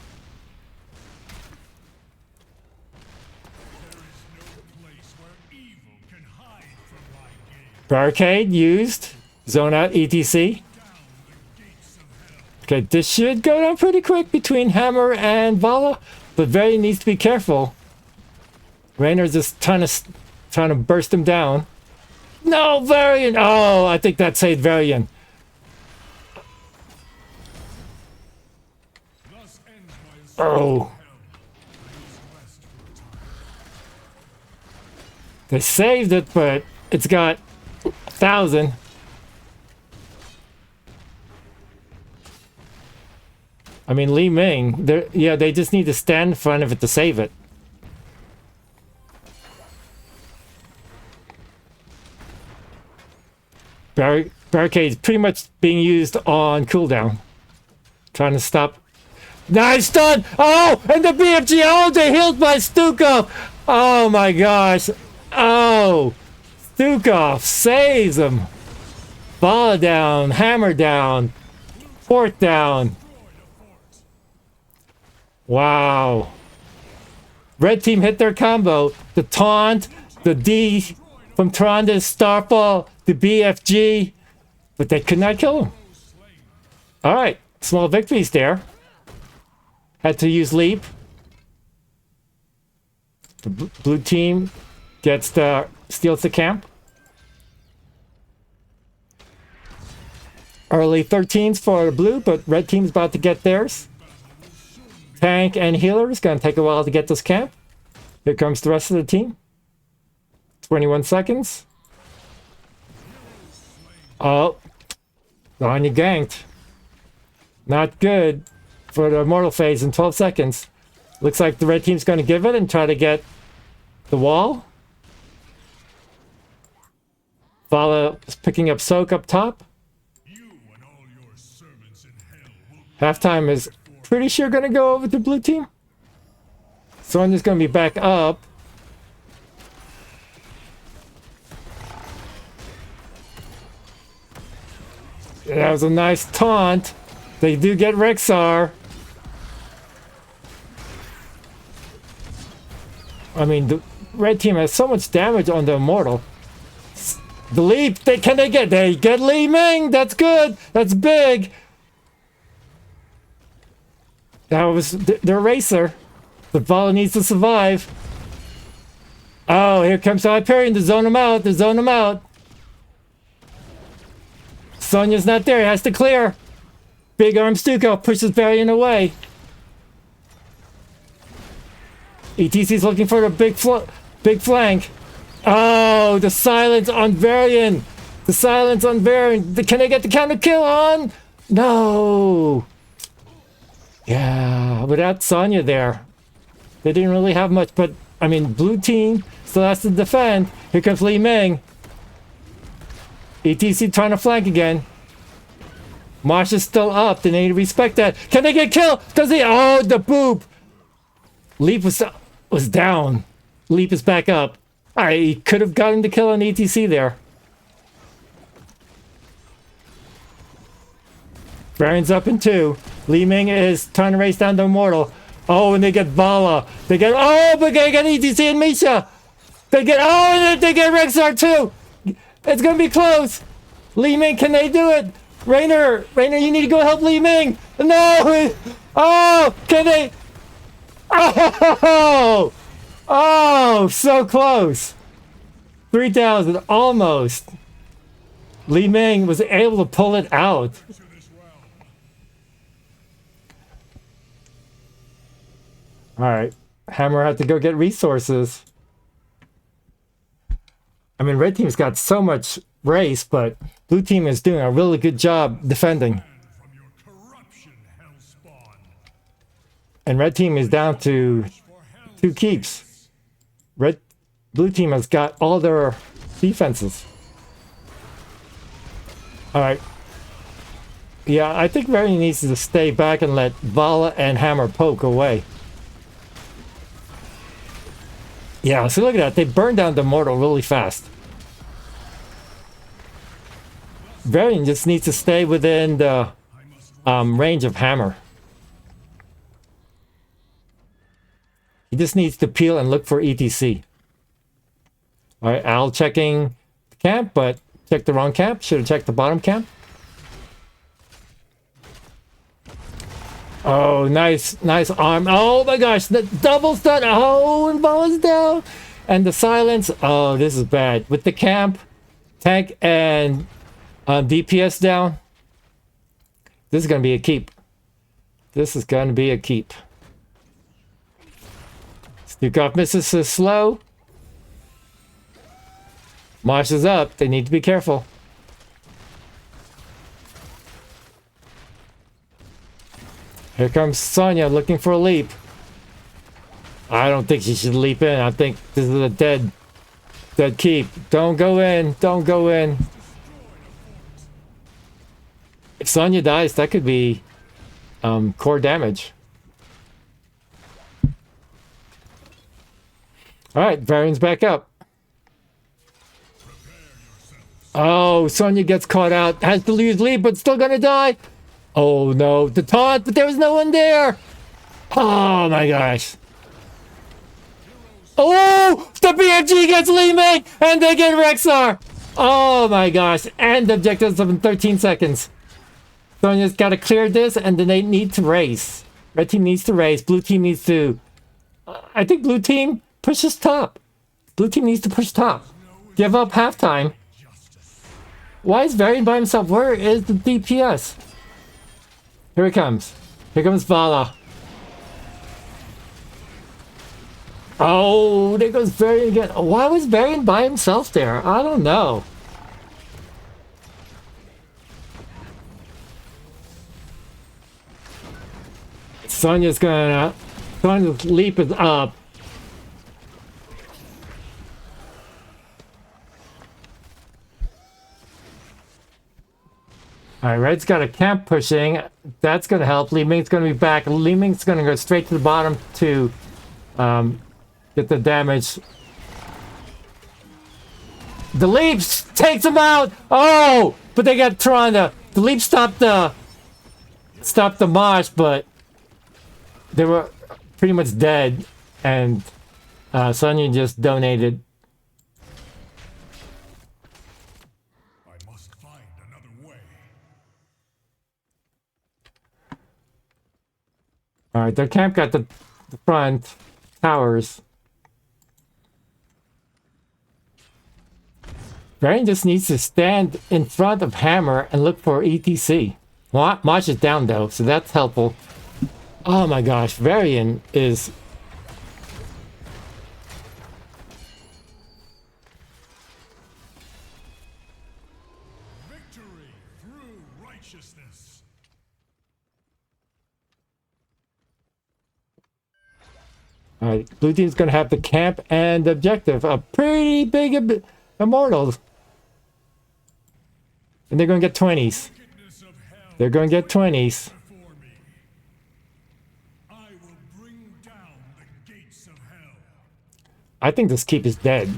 Barricade used. Zone out ETC. Okay, this should go down pretty quick between Hammer and Vala, but Varian needs to be careful. Raynor's just trying to burst him down. No, Varian! Oh, I think that saved Varian. Oh. They saved it, but it's got 1,000. I mean, Li Ming, they just need to stand in front of it to save it. Barricade's pretty much being used on cooldown. Trying to stop. Nice stun! Oh! And the BFG! Oh, they healed by Stukov! Oh my gosh! Oh! Stukov saves him! Ball down, hammer down, fort down. Wow. Red team hit their combo. The taunt, the D from Tronda, Starfall, the BFG, but they could not kill him. Alright, small victories there. Had to use leap. The blue team steals the camp. Early 13s for the blue, but red team's about to get theirs. Tank and healer is going to take a while to get this camp. Here comes the rest of the team. 21 seconds. Oh. Anya ganked. Not good for the immortal phase in 12 seconds. Looks like the red team's going to give it and try to get the wall. Vala is picking up soak up top. Halftime is pretty sure going to go over to blue team. Sonya's going to be back up. That was a nice taunt. They do get Rexar. I mean, the red team has so much damage on the immortal. The leap, they get Li Ming. That's good. That's big. That was their racer. The Vala needs to survive. Oh, here comes Hyperion to zone him out. To zone him out. Sonya's not there. He has to clear. Big arm Stuko pushes Varian away. ETC's looking for the big flank. Oh, the silence on Varian. The silence on Varian. Can they get the counter kill on? No. Yeah, without Sonya there, they didn't really have much. But, I mean, blue team still has to defend. Here comes Li Ming. ETC trying to flank again. Marsh is still up. They need to respect that. Can they get killed? Does he? Oh, the boop. Leap was down. Leap is back up. He could have gotten the kill on ETC there. Varian's up in 2. Li Ming is trying to race down the immortal. Oh, and they get Vala. But they get ETC and Misha. And they get Rexar too. It's gonna be close. Li Ming, can they do it? Raynor, you need to go help Li Ming. No. Oh, can they? Oh, so close. 3,000, almost. Li Ming was able to pull it out. All right, Hammer had to go get resources. I mean, red team's got so much race, but blue team is doing a really good job defending. And red team is down to 2 keeps. Blue team has got all their defenses. Alright. Yeah, I think Varian needs to stay back and let Vala and Hammer poke away. Yeah, so look at that. They burned down the mortal really fast. Varian just needs to stay within the range of Hammer. He just needs to peel and look for ETC. Alright, Al checking the camp, but checked the wrong camp. Should have checked the bottom camp. Oh, nice arm. Oh my gosh, the double stun. Oh, and Vala's down. And the silence. Oh, this is bad. With the camp, tank, and DPS down. This is going to be a keep. This is going to be a keep. Stukov misses is slow. Mosh is up. They need to be careful. Here comes Sonya looking for a leap. I don't think she should leap in. I think this is a dead keep. Don't go in. Don't go in. If Sonya dies, that could be core damage. Alright, Varian's back up. Oh, Sonya gets caught out. Has to lose lead, but still gonna die. Oh no, the taunt, but there was no one there. Oh my gosh. Oh, the BFG gets Li Ming, and they get Rexar. Oh my gosh, and the objectives in 13 seconds. Sonya's got to clear this, and then they need to race. Red team needs to race. Blue team needs to... I think blue team pushes top. Blue team needs to push top. Give up halftime. Why is Varian by himself? Where is the DPS? Here he comes. Here comes Vala. Oh, there goes Varian again. Why was Varian by himself there? I don't know. Sonya's leap is up. Alright, Red's got a camp pushing. That's going to help. Li Ming's going to be back. Li Ming's going to go straight to the bottom to get the damage. The leap takes him out! Oh! But they got trying to... The leap stopped the mosh, but they were pretty much dead. And Sonya just donated. Alright, their camp got the front towers. Varian just needs to stand in front of Hammer and look for ETC. Mosh is down though, so that's helpful. Oh my gosh, Varian is... Victory through righteousness. Alright, blue team's gonna have the camp and the objective. A pretty big immortals. And they're gonna get 20s. They're gonna get 20s. I think this keep is dead.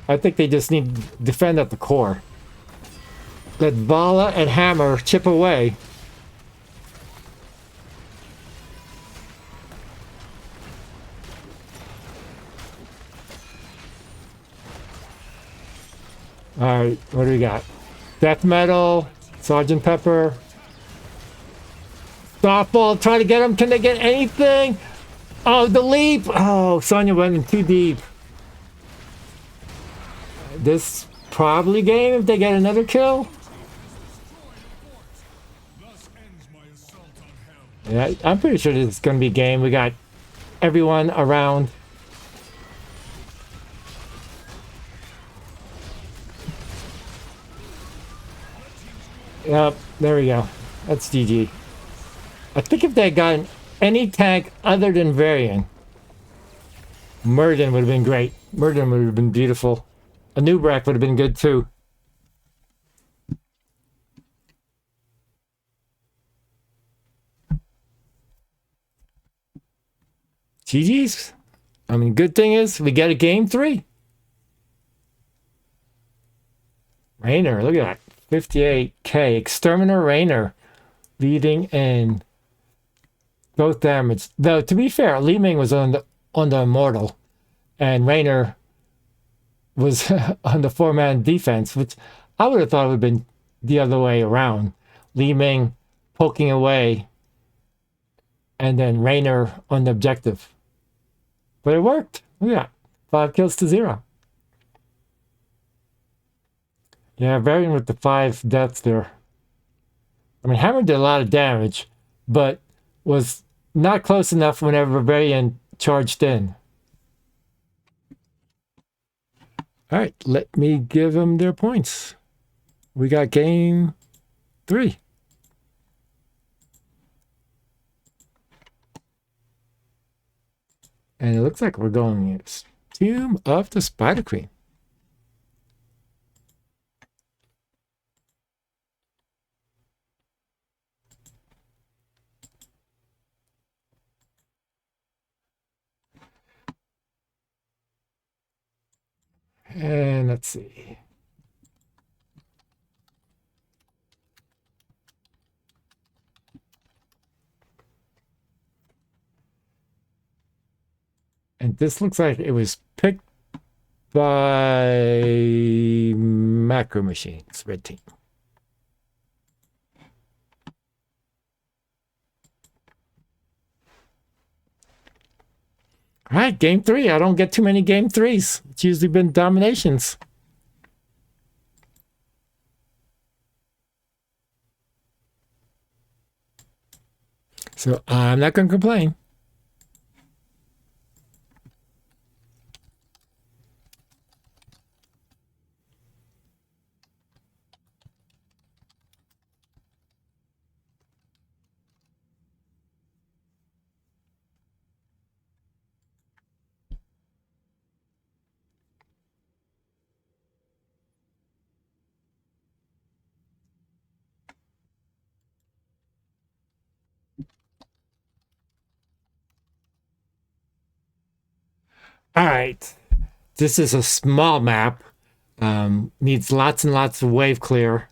I think they just need to defend at the core. Let Vala and Hammer chip away. Alright, what do we got? Death Metal, Sergeant Pepper. Softball, try to get him. Can they get anything? Oh, the leap! Oh, Sonya went in too deep. This probably game if they get another kill. Yeah, I'm pretty sure this is going to be game. We got everyone around. Yep, there we go. That's GG. I think if they had gotten any tank other than Varian, Murden would have been great. Murden would have been beautiful. A new Brack would have been good too. GG's. I mean, good thing is we get a game 3. Raynor, look at that. 58k. Exterminator Raynor leading in both damage. Though, to be fair, Li Ming was on the Immortal, and Raynor was on the 4-man defense, which I would have thought would have been the other way around. Li Ming poking away, and then Raynor on the objective. But it worked. Look at that. 5 kills to 0. Yeah, Varian with the 5 deaths there. I mean, Hammer did a lot of damage, but was not close enough whenever Varian charged in. All right, let me give them their points. We got game 3. And it looks like we're going Tomb of the Spider Queen. And let's see. And this looks like it was picked by Macro Machines, red team. All right, game 3. I don't get too many game 3s. It's usually been dominations. So I'm not going to complain. All right. This is a small map. Needs lots and lots of wave clear.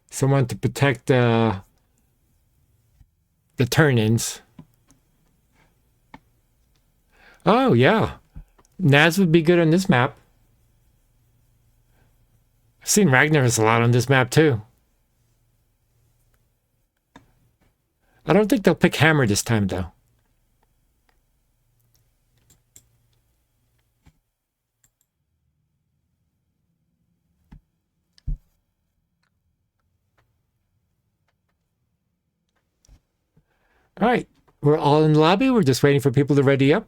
Someone to protect the turn-ins. Oh, yeah. Naz would be good on this map. I've seen Ragnar's a lot on this map, too. I don't think they'll pick Hammer this time, though. All right. We're all in the lobby. We're just waiting for people to ready up.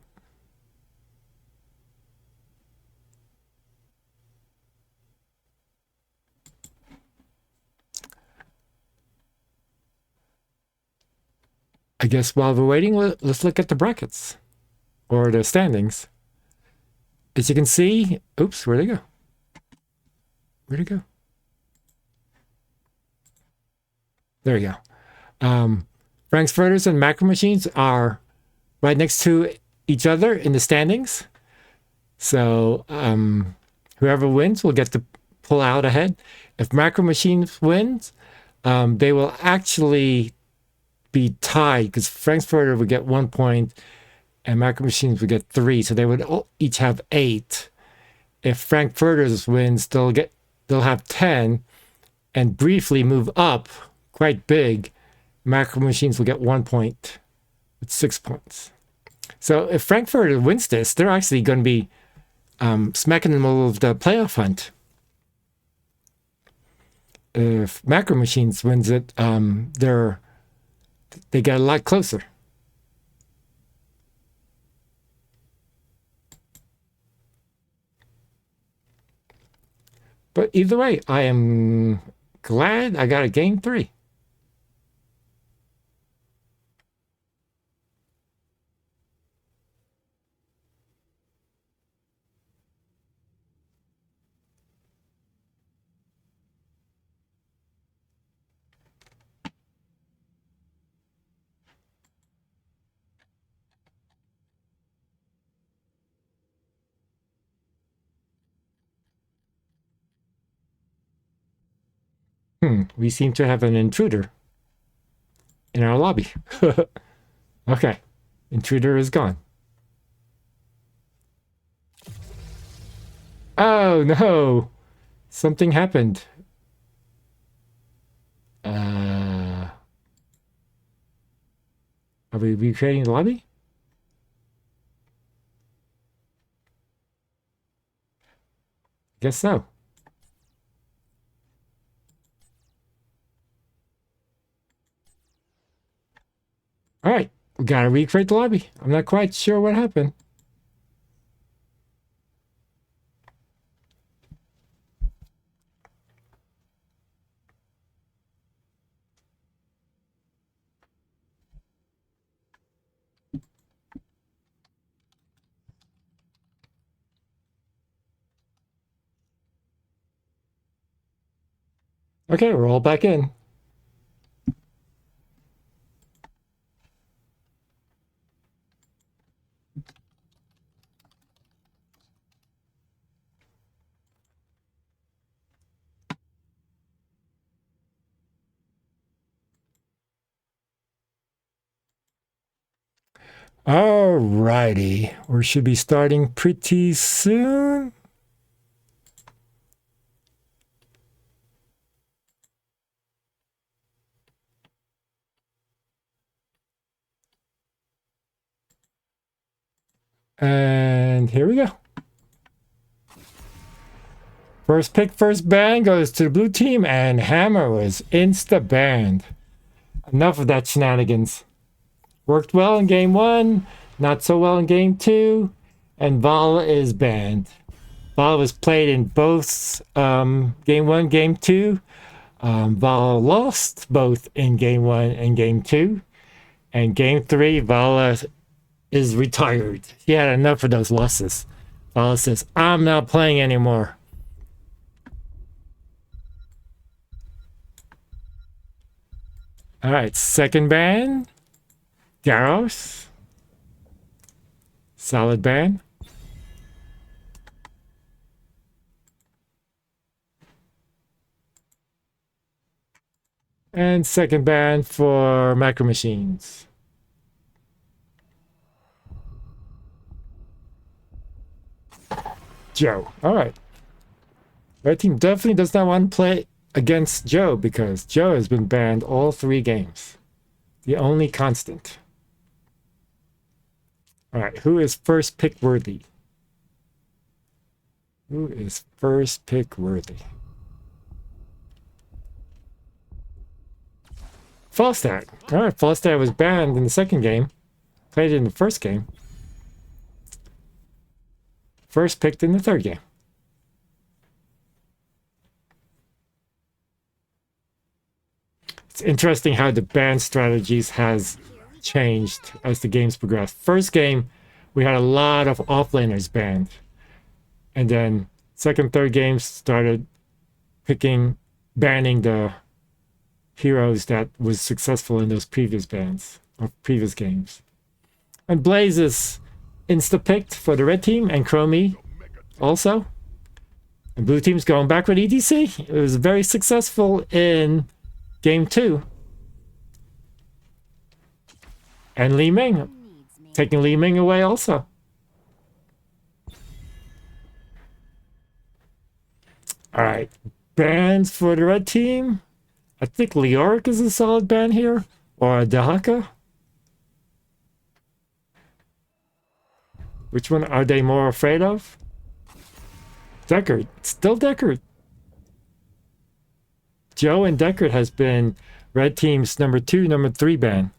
I guess while we're waiting, let's look at the brackets or the standings. As you can see, oops, where'd they go? Where'd it go? There you go. Frank's Furters and Macro Machines are right next to each other in the standings. So whoever wins will get to pull out ahead. If Macro Machines wins, they will actually be tied because Frank's Furter would get 1 point and Macro Machines would get 3. So they would each have 8. If Frankfurters wins, they'll have 10 and briefly move up quite big. Macro Machines will get 1 point with 6 points. So if Frankfurter wins this, they're actually going to be smack in the middle of the playoff hunt. If Macro Machines wins it, they get a lot closer. But either way, I am glad I got a game 3. We seem to have an intruder in our lobby. Okay. Intruder is gone. Oh, no. Something happened. Are we recreating the lobby? Guess so. All right, we gotta recreate the lobby. I'm not quite sure what happened. Okay, we're all back in. Alrighty, we should be starting pretty soon. And here we go. First pick, first ban goes to the blue team, and Hammer was insta-banned. Enough of that shenanigans. Worked well in game 1, not so well in game 2, and Vala is banned. Vala was played in both game 1, game 2. Vala lost both in game 1 and game 2. And game 3, Vala is retired. He had enough of those losses. Vala says, I'm not playing anymore. All right, second ban. Garros. Solid ban. And second ban for Macro Machines. Joe. All right. Red team definitely does not want to play against Joe because Joe has been banned all 3 games. The only constant. All right, who is first pick worthy? Who is first pick worthy? Falstad. All right, Falstad was banned in the second game. Played in the first game. First picked in the third game. It's interesting how the ban strategies has changed as the games progressed. First game, we had a lot of offlaners banned. And then second, third games started banning the heroes that was successful in those previous bans or previous games. And Blaze is insta-picked for the red team and Chromie also. And blue team's going back with EDC. It was very successful in game 2. And Li Ming. Taking Li Ming away also. Alright. Bans for the red team. I think Leoric is a solid ban here. Or Dahaka. Which one are they more afraid of? Deckard. Still Deckard. Joe and Deckard has been red team's number 2, number 3 ban.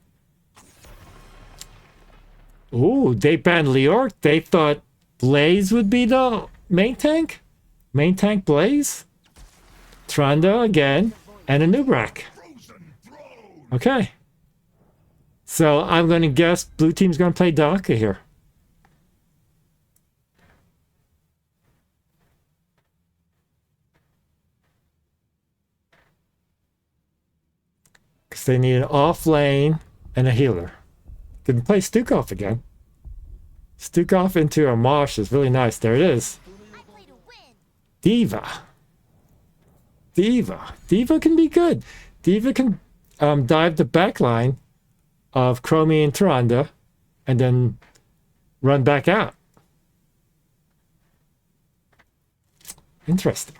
Ooh, they banned Leoric. They thought Blaze would be the main tank. Main tank Blaze. Tranda again. And a Nubrak. Okay. So I'm going to guess blue team's going to play Daka here. Because they need an off lane and a healer. Can play Stukov again. Stukov into a Marsh is really nice. There it is. Diva. Diva. Diva can be good. Diva can dive the back line of Chromie and Tyrande and then run back out. Interesting.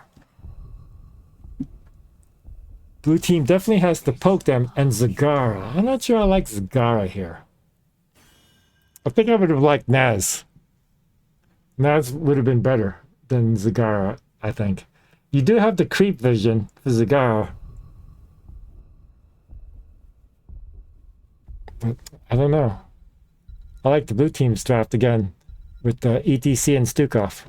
Blue team definitely has to poke them and Zagara. I'm not sure I like Zagara here. I think I would have liked Naz. Naz would have been better than Zagara, I think. You do have the creep vision for Zagara. But I don't know. I like the blue team's draft again with ETC and Stukov.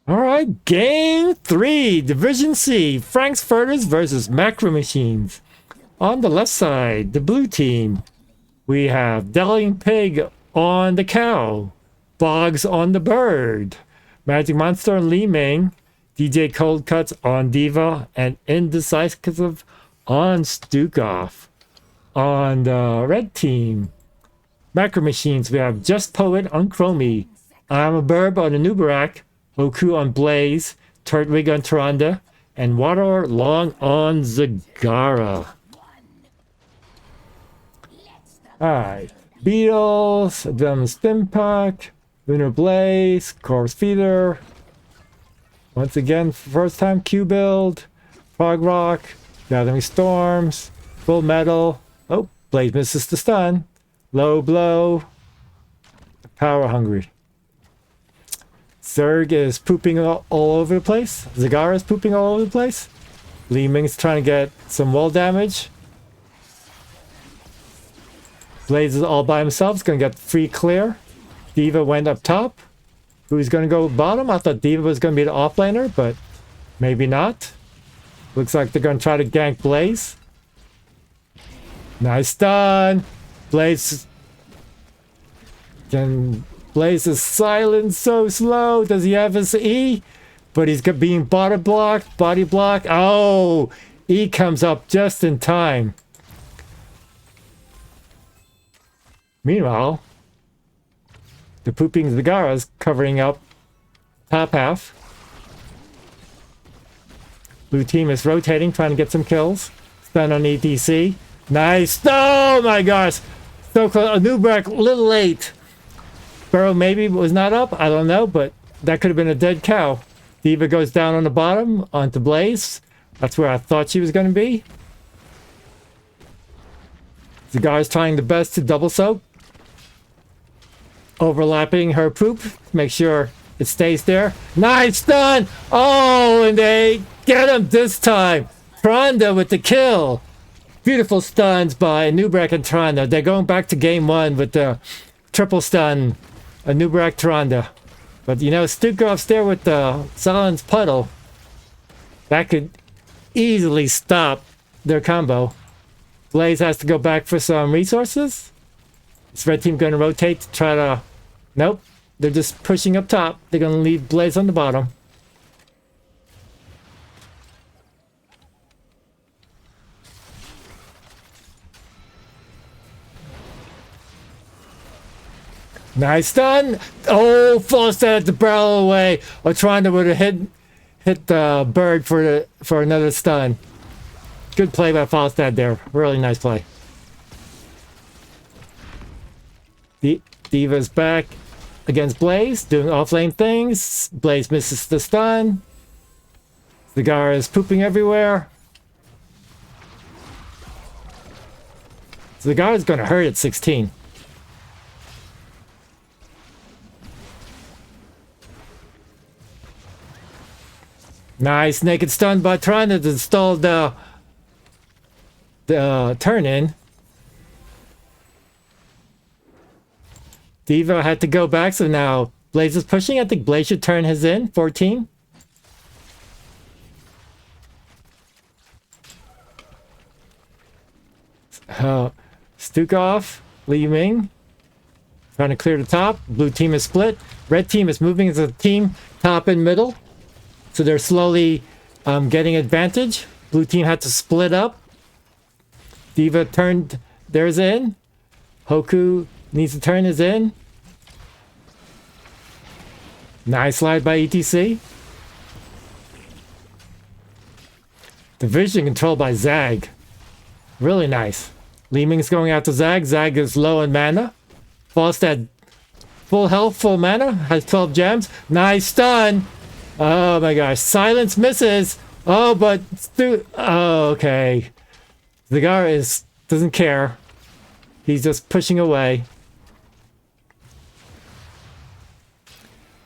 All right, game 3, Division C, Frank's Furters versus Macro Machines. On the left side, the blue team, we have Delling Pig on the cow, Boggs on the bird, Magic Monster on Li Ming, DJ Cold Cuts on Diva, and Indecisive on Stukov. On the red team, Macro Machines, we have Just Poet on Chromie, I'm a Burb on Anubarak, Oku on Blaze, Turtwig on Tyrande, and Water Long on Zagara. Alright. Beatles, Advent Spin Pack, Lunar Blaze, Corpse Feeder. Once again, first time Q build, Frog Rock, Gathering Storms, Full Metal. Oh, Blaze misses the stun. Low Blow, Power Hungry. Zerg is pooping all over the place. Zagara is pooping all over the place. Li Ming's trying to get some wall damage. Blaze is all by himself. He's going to get free clear. Diva went up top. Who's going to go bottom? I thought Diva was going to be the offlaner, but maybe not. Looks like they're going to try to gank Blaze. Nice stun. Blaze is silent, so slow. Does he have his E? But he's being body blocked. Oh, E comes up just in time. Meanwhile, the pooping Zagara's covering up top half. Blue team is rotating, trying to get some kills. Stun on ETC. Nice. Oh my gosh. So close. Anubarak, a little late. Burrow maybe was not up. I don't know, but that could have been a dead cow. Diva goes down on the bottom onto Blaze. That's where I thought she was going to be. Zagara's trying the best to double soak. Overlapping her poop. Make sure it stays there. Nice stun! Oh, and they get him this time. Tyrande with the kill. Beautiful stuns by Anubarak and Tyrande. They're going back to game 1 with the triple stun. Anubarak Tyrande. But you know, Stukov's there with the Silence Puddle. That could easily stop their combo. Blaze has to go back for some resources. Is red team going to rotate to try to... Nope. They're just pushing up top. They're going to leave Blaze on the bottom. Nice stun. Oh, false at the barrel away. Or trying to would have hit the bird for another stun. Good play by Falstad there. Really nice play. Diva's back against Blaze, doing offlane things. Blaze misses the stun. Zagara is pooping everywhere. Zagara's going to hurt at 16. Nice naked stun by trying to install the turn in. Devo had to go back, so now Blaze is pushing. I think Blaze should turn his in. 14. Stukov, Li Ming. Trying to clear the top. Blue team is split. Red team is moving as a team, top and middle. So they're slowly getting advantage. Blue team had to split up. Diva turned theirs in. Hoku needs to turn his in. Nice slide by ETC. Division controlled by Zag. Really nice. Li Ming's going out to Zag. Zag is low in mana. Falstad, full health, full mana, has 12 gems. Nice stun. Oh my gosh. Silence misses. Oh, but oh, okay. Zigar doesn't care. He's just pushing away.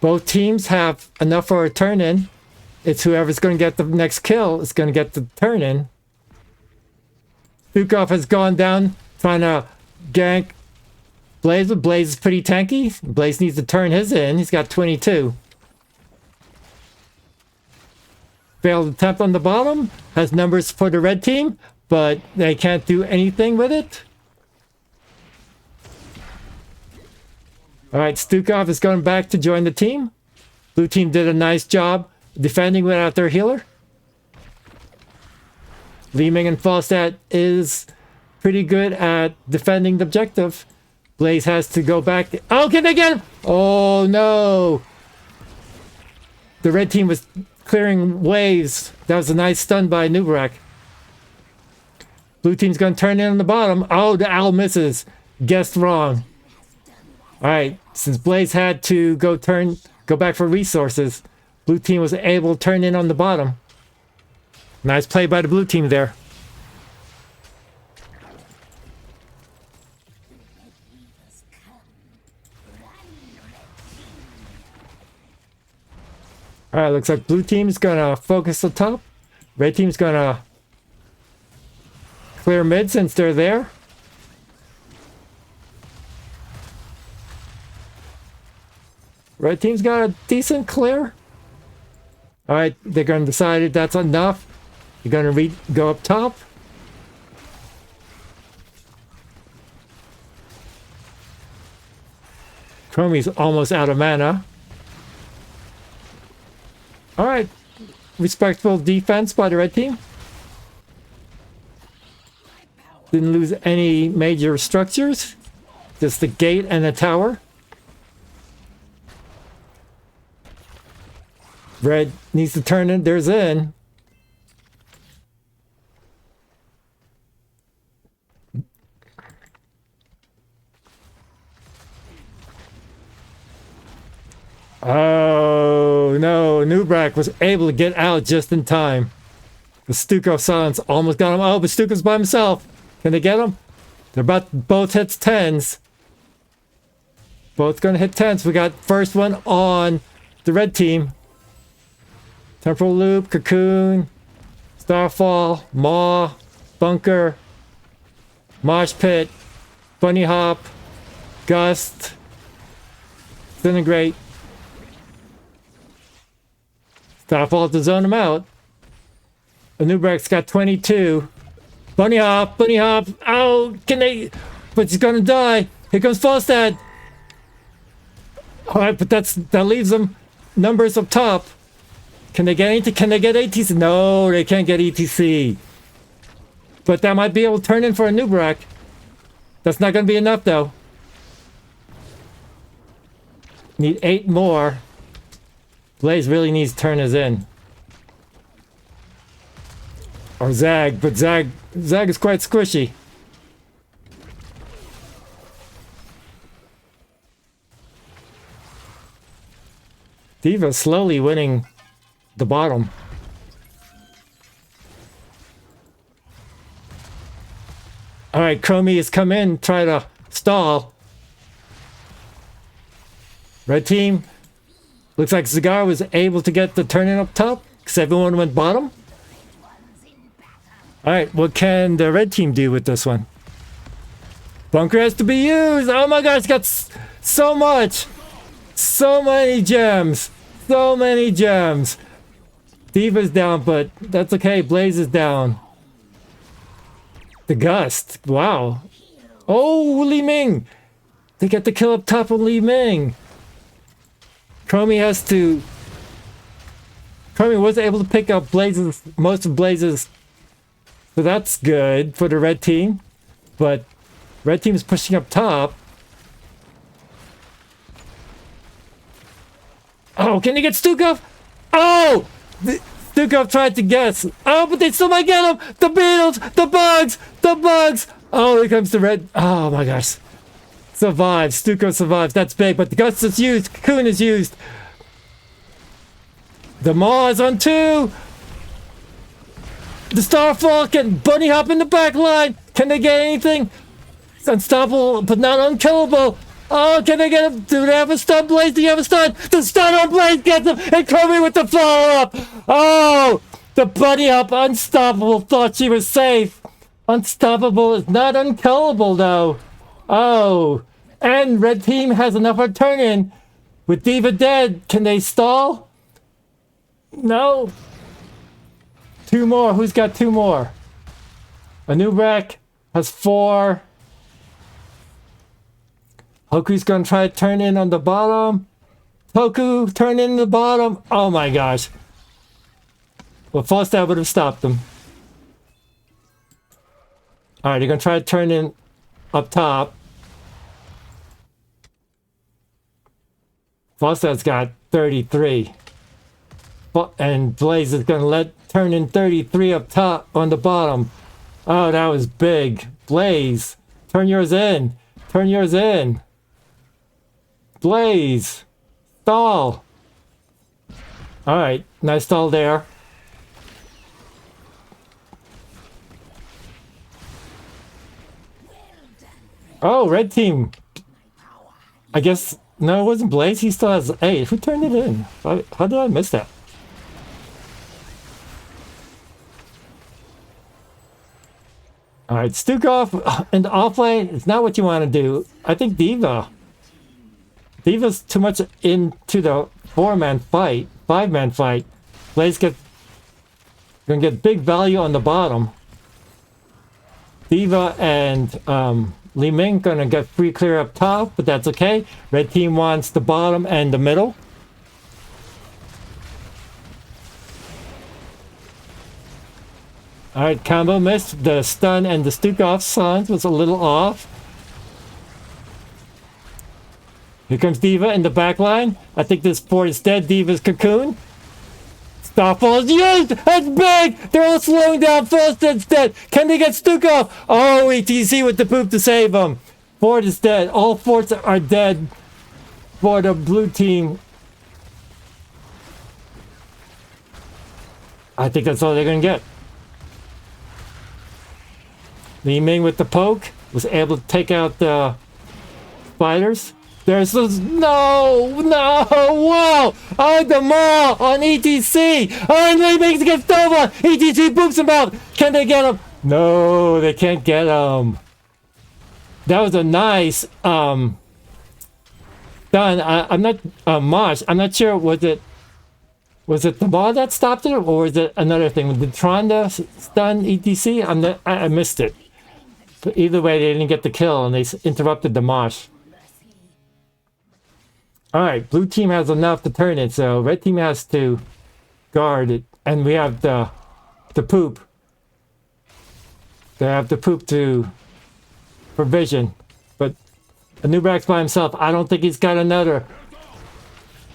Both teams have enough for a turn in. It's whoever's going to get the next kill is going to get the turn in. Stukov has gone down trying to gank Blaze, but Blaze is pretty tanky. Blaze needs to turn his in. He's got 22. Failed attempt on the bottom. Has numbers for the red team, but they can't do anything with it. Alright, Stukov is going back to join the team. Blue team did a nice job defending without their healer. Li Ming and Falstad is pretty good at defending the objective. Blaze has to go back. Oh, can they get him? Oh, no. The red team was clearing waves. That was a nice stun by Nubarak. Blue team's going to turn in on the bottom. Oh, the owl misses. Guessed wrong. All right. Since Blaze had to go back for resources, blue team was able to turn in on the bottom. Nice play by the blue team there. All right, looks like blue team's gonna focus the top. Red team's gonna clear mid since they're there. Red team's got a decent clear. All right, they're gonna decide if that's enough. You're gonna go up top. Chromie's almost out of mana. All right, respectful defense by the red team. Didn't lose any major structures, just the gate and the tower. Red needs to turn in. There's in. Oh no, Nubrak was able to get out just in time. The Stukov silence almost got him. Oh, but Stukov's by himself. Can they get him? They're about both hits 10s. Both gonna hit 10s. We got first one on the red team. Temporal Loop, Cocoon, Starfall, Maw, Bunker, Mosh Pit, Bunny Hop, Gust, Disintegrate. Starfall to zone him out. Anubrek's got 22. Bunny Hop, Bunny Hop. Oh, can they? But he's gonna die. Here comes Falstad. All right, but that leaves them numbers up top. Can they get anything? Can they get ATC? No, they can't get ETC. But that might be able to turn in for a Nubrak. That's not going to be enough, though. Need 8 more. Blaze really needs to turn his in. Or Zag, but Zag is quite squishy. Diva slowly winning the bottom. All right, Chromie has come in, try to stall. Red team. Looks like Zigar was able to get the turn-in up top because everyone went bottom. All right, what can the red team do with this one? Bunker has to be used. Oh my gosh, got So much! So many gems! So many gems! Diva's down, but that's okay. Blaze is down. The Gust. Wow. Oh, Li Ming! They get the kill up top of Li Ming. Chromie was able to pick up Blaze's, most of Blaze's. So that's good for the red team. But red team is pushing up top. Oh, can they get Stukov? Oh! Stukov tried to guess. Oh, but they still might get him! The beetles! The bugs! The bugs! Oh, here comes the red. Oh my gosh. Survives. Stukov survives. That's big, but the Gust is used. Cocoon is used. The Maw is on 2. The Starfall can bunny hop in the back line. Can they get anything? It's unstoppable, but not unkillable. Oh, can they get him? Do they have a stun, Blaze? Do you have a stun? The stun on Blaze gets him, and Chromie with the follow-up. Oh, the bunny hop, unstoppable. Thought she was safe. Unstoppable is not unkillable, though. Oh, and red team has enough for turn-in. With Diva dead, can they stall? No. 2 more. Who's got 2 more? Anubrak has 4. Hoku's gonna try to turn in on the bottom. Hoku, turn in the bottom. Oh my gosh. Well, Falstad would have stopped them. Alright, they're gonna try to turn in up top. Falstad's got 33. And Blaze is gonna turn in 33 up top on the bottom. Oh, that was big. Blaze, turn yours in. Turn yours in. Blaze, stall. All right, nice stall there. Oh, red team. I guess no, it wasn't Blaze. He still has 8. Who turned it in? How did I miss that? All right, Stukov in the offlane is not what you want to do. I think Diva's too much into the 4-man fight, 5-man fight. Blaze gonna get big value on the bottom. Diva and Li Ming gonna get free clear up top, but that's okay. Red team wants the bottom and the middle. Alright, combo missed. The stun and the Stukov signs was a little off. Here comes Diva in the back line. I think this fort is dead. Diva's cocoon. Starfall is used! That's big! They're all slowing down. Falstad's dead. Can they get Stukov? Oh, ETC with the poop to save him. Fort is dead. All forts are dead for the blue team. I think that's all they're gonna get. Li Ming with the poke was able to take out the spiders. There's this, no, wow! Oh, the Maw on ETC! Oh, and Li Ming gets Nova! ETC boops him out! Can they get him? No, they can't get him. That was a nice, done. I'm not, Mosh, I'm not sure, was it the Maw that stopped it, or was it another thing? Did Tronda stun ETC? I missed it. But either way, they didn't get the kill, and they interrupted the Mosh. Alright, blue team has enough to turn it, so red team has to guard it. And we have the poop. They have the poop for vision. But Anubrak's by himself. I don't think he's got another.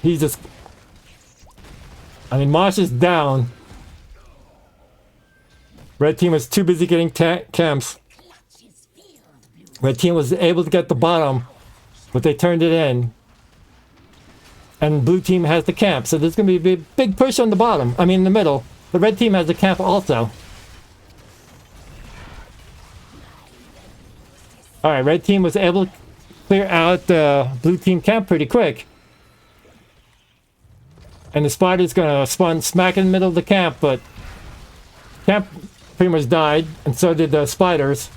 He's just... I mean, Mosh is down. Red team was too busy getting camps. Red team was able to get the bottom, but they turned it in. And blue team has the camp, so there's going to be a big push on the bottom. I mean, in the middle. The red team has the camp also. Alright, red team was able to clear out the blue team camp pretty quick. And the spider's going to spawn smack in the middle of the camp, but camp pretty much died, and so did the spiders.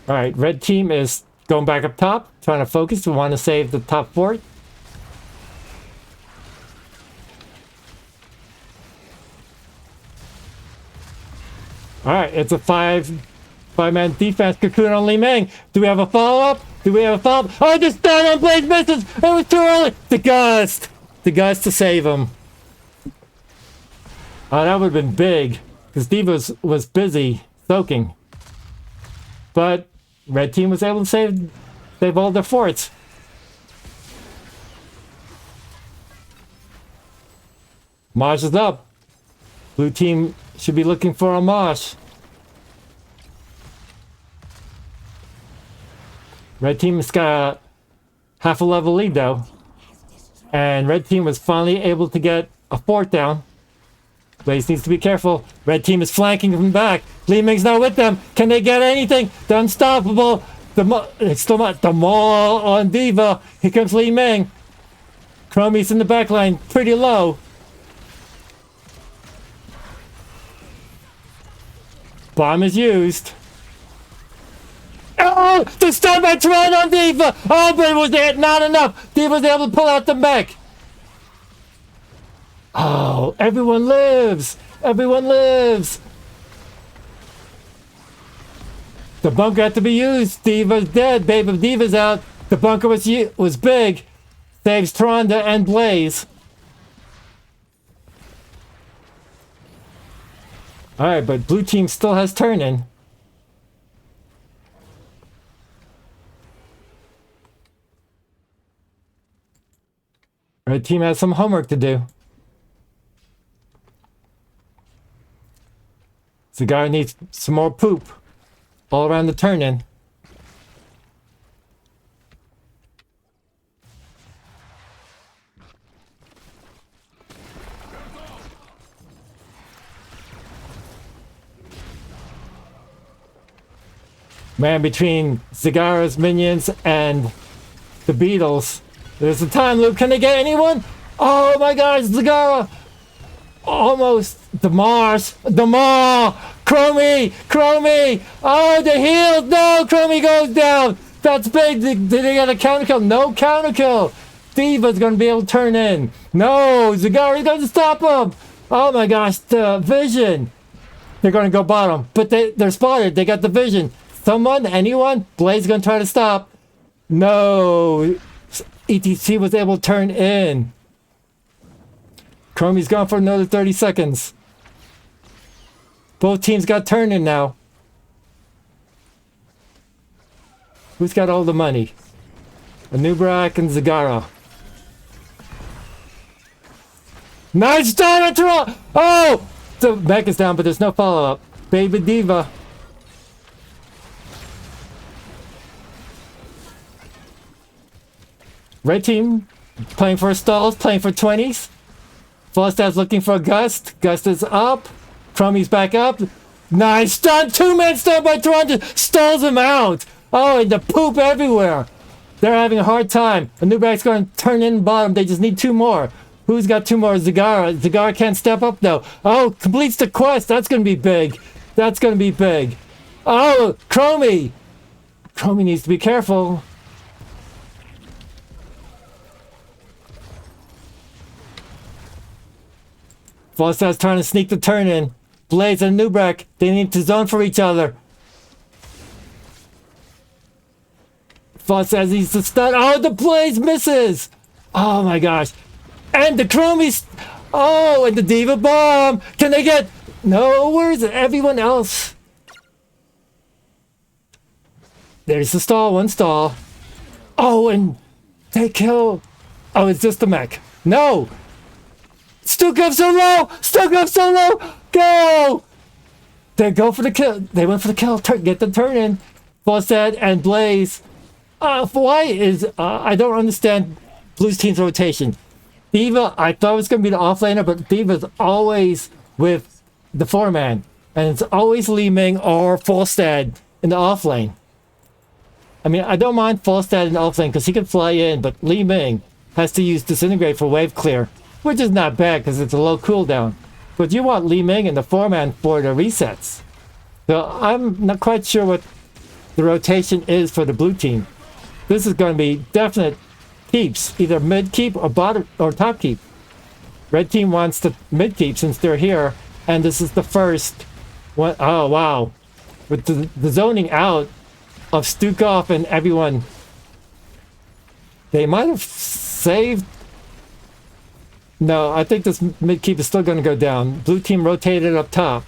Alright, red team is going back up top, trying to focus. We want to save the top fort. All right, it's a five-man defense. Cocoon on Li Ming. Do we have a follow-up? Oh, the stun on Blaze misses. It was too early. The gust to save him. Oh, that would have been big because Diva was busy soaking. But red team was able to save all their forts. Mosh is up. Blue team should be looking for a Mosh. Red team has got half a level lead though. And red team was finally able to get a fort down. Blaze needs to be careful. Red team is flanking from back. Li Ming's not with them. Can they get anything? They're unstoppable. It's still not the maul on Diva. Here comes Li Ming. Chromie's in the back line, pretty low. Bomb is used. Oh, the stun by Tron on Diva. Oh, but it was not enough. Diva was able to pull out the mech. Oh, everyone lives. Everyone lives. The bunker had to be used. Diva's dead. Babe of Diva's out. The bunker was big. Saves Tronda and Blaze. Alright, but blue team still has turn-in. Red team has some homework to do. Cigar needs some more poop all around the turn-in. Man, between Zagara's minions and the Beatles, there's a time loop. Can they get anyone? Oh my God, Zagara! Almost. The Mars. Chromie! Oh, the heal! No, Chromie goes down! That's big. Did they get a counter kill? No counter kill. Diva's gonna be able to turn in. No, Zagara doesn't stop him. Oh my gosh, the vision. They're gonna go bottom, but they're spotted. They got the vision. Someone? Anyone? Blaze gonna try to stop. No. ETC was able to turn in. Chromie's gone for another 30 seconds. Both teams got turned in now. Who's got all the money? Anubrak and Zagara. Nice start! Oh! The mech is down, but there's no follow-up. Baby Diva. Red team playing for stalls, playing for 20s. Falstaff's looking for a Gust. Gust is up. Chromie's back up. Nice stun. 2-man stun by Toronto. Stalls him out. Oh, and the poop everywhere. They're having a hard time. Anubrak's going to turn in bottom. They just need 2 more. Who's got 2 more? Zagara. Zagara can't step up though. Oh, completes the quest. That's going to be big. That's going to be big. Oh, Chromie. Chromie needs to be careful. Falstaff's trying to sneak the turn in. Blaze and Nubrak, they need to zone for each other. Falstaff needs to stun. Oh, the Blaze misses! Oh my gosh. And the Chromie's... Oh, and the Diva Bomb! Can they get... No, where is everyone else? There's the stall, 1 stall. Oh, and they kill... Oh, it's just the mech. No! Stuck up so low! Stuck up so low! Go! They go for the kill. They went for the kill. Get the turn in. Falstad and Blaze. Why is... I don't understand Blue's team's rotation. Diva, I thought it was going to be the offlaner, but Diva's always with the 4-man. And it's always Li Ming or Falstad in the offlane. I mean, I don't mind Falstad in the offlane because he can fly in, but Li Ming has to use Disintegrate for wave clear. Which is not bad because it's a low cooldown. But you want Li Ming and the 4-man for the resets. So I'm not quite sure what the rotation is for the blue team. This is going to be definite keeps, either mid keep or bottom or top keep. Red team wants the mid keep since they're here, and this is the first one. Oh wow, with the zoning out of Stukov and everyone, they might have saved. No, I think this mid keep is still going to go down. Blue team rotated up top,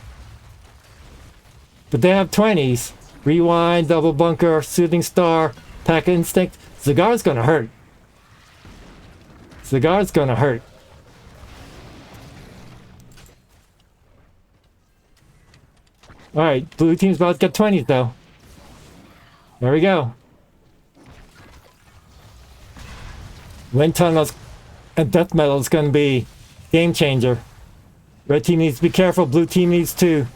but they have 20s. Rewind, double bunker, soothing star, pack instinct. Cigar's going to hurt. Cigar's going to hurt. All right, blue team's about to get 20s though. There we go. Wind tunnels and death metal is going to be game changer. Red team needs to be careful. Blue team needs to.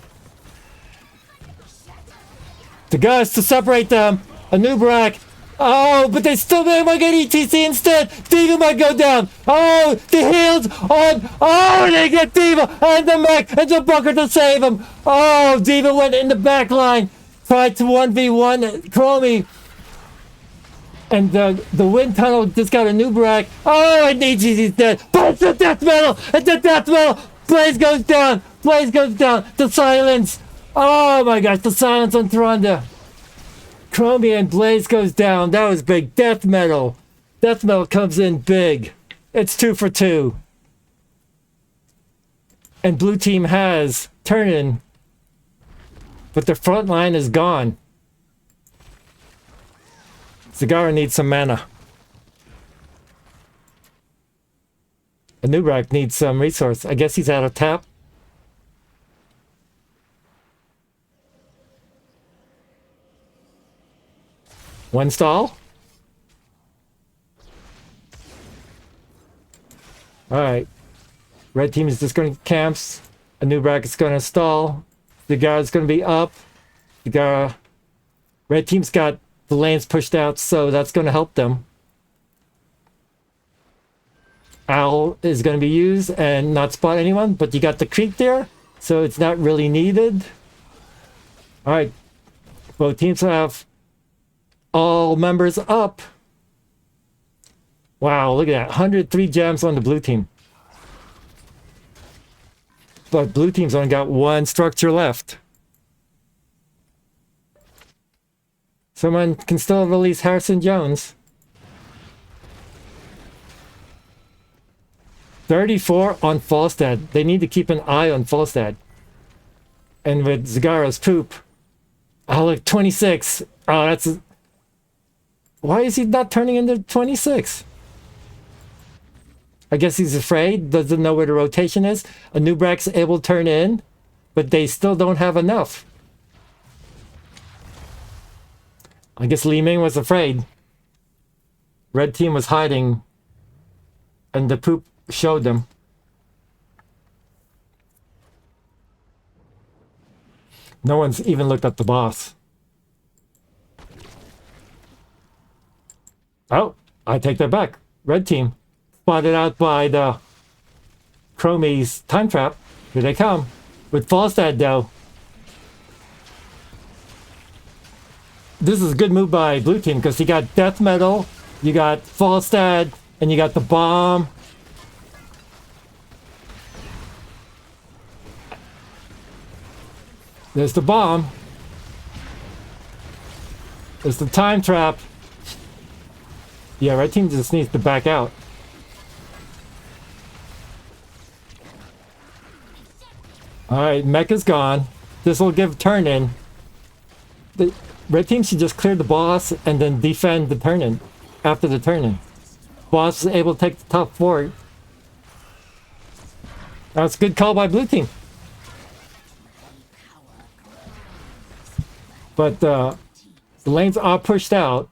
The guys to separate them. A new brack. Oh, but they still might get ETC instead. Diva might go down. Oh, the heals on. Oh, they get Diva and the mech and the bunker to save him. Oh, Diva went in the back line. Tried to 1v1 Chromie. And the wind tunnel just got a new brack. Oh, and ETC's dead. But it's the death metal. It's the death metal. Blaze goes down. Blaze goes down. The silence. Oh my gosh, the silence on Tronda. Chromie and Blaze goes down. That was big. Death metal. Death metal comes in big. It's 2 for 2. And blue team has turn-in, but their front line is gone. Zagara needs some mana. Anubrak needs some resource. I guess he's out of tap. One stall. Alright. Red team is just going to camps. Anubrak is going to stall. Zagara is going to be up. Zagara. Red team's got the lanes pushed out, so that's going to help them. Owl is going to be used and not spot anyone, but you got the creep there, so it's not really needed. Alright. Both teams have all members up. Wow, look at that. 103 gems on the blue team. But blue team's only got one structure left. Someone can still release Harrison Jones. 34 on Falstad. They need to keep an eye on Falstad. And with Zagara's poop. Oh, look, 26. Oh, that's... Why is he not turning into 26? I guess he's afraid, doesn't know where the rotation is. Anubrak's able to turn in, but they still don't have enough. I guess Li Ming was afraid. Red team was hiding, and the poop showed them. No one's even looked at the boss. Oh, I take that back. Red team. Spotted out by the Chromie's time trap. Here they come. With Falstad though. This is a good move by blue team because you got death metal, you got Falstad, and you got the bomb. There's the bomb. There's the time trap. Yeah, red team just needs to back out. Alright, mech is gone. This will give turn in. The red team should just clear the boss and then defend the turn in after the turn in. Boss is able to take the top fort. That's a good call by blue team. But the lanes are pushed out.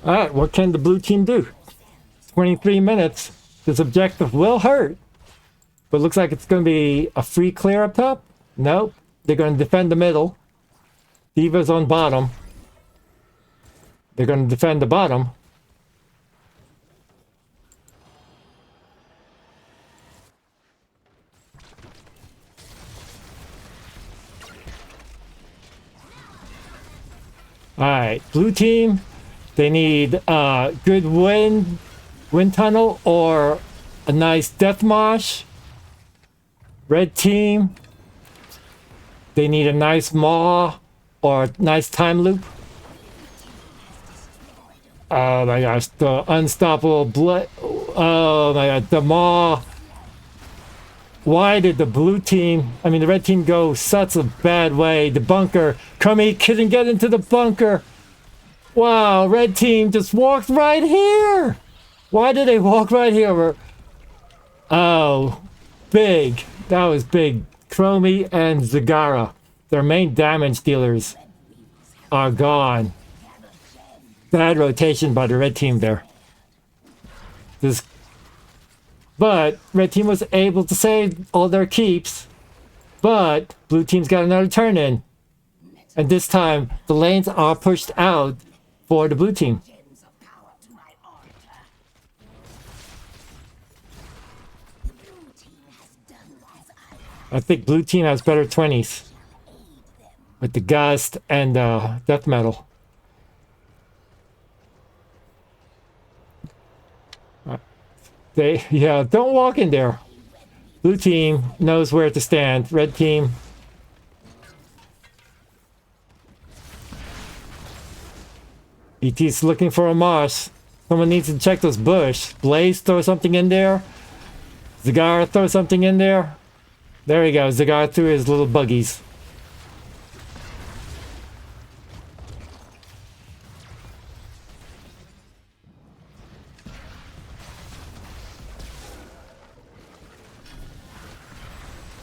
Alright, what can the blue team do? 23 minutes. This objective will hurt. But it looks like it's going to be a free clear up top. Nope. They're going to defend the middle. Diva's on bottom. They're going to defend the bottom. Alright, blue team, they need good wind tunnel or a nice death mosh. Red team, they need a nice maw or a nice time loop. Oh my gosh, the unstoppable blood. Oh my god, the maw. Why did the the red team go such a bad way? The bunker. Crummy couldn't get into the bunker. Wow, red team just walked right here. Why did they walk right here? Oh, big. That was big. Chromie and Zagara, their main damage dealers, are gone. Bad rotation by the red team there. But red team was able to save all their keeps. But blue team's got another turn in. And this time, the lanes are pushed out for the blue team. I think blue team has better 20s. With the Gust and Death Metal. Don't walk in there. Blue team knows where to stand. Red team. ET's looking for a moss. Someone needs to check those bush. Blaze, throw something in there. Zagar, throw something in there. There we go. Zagar threw his little buggies.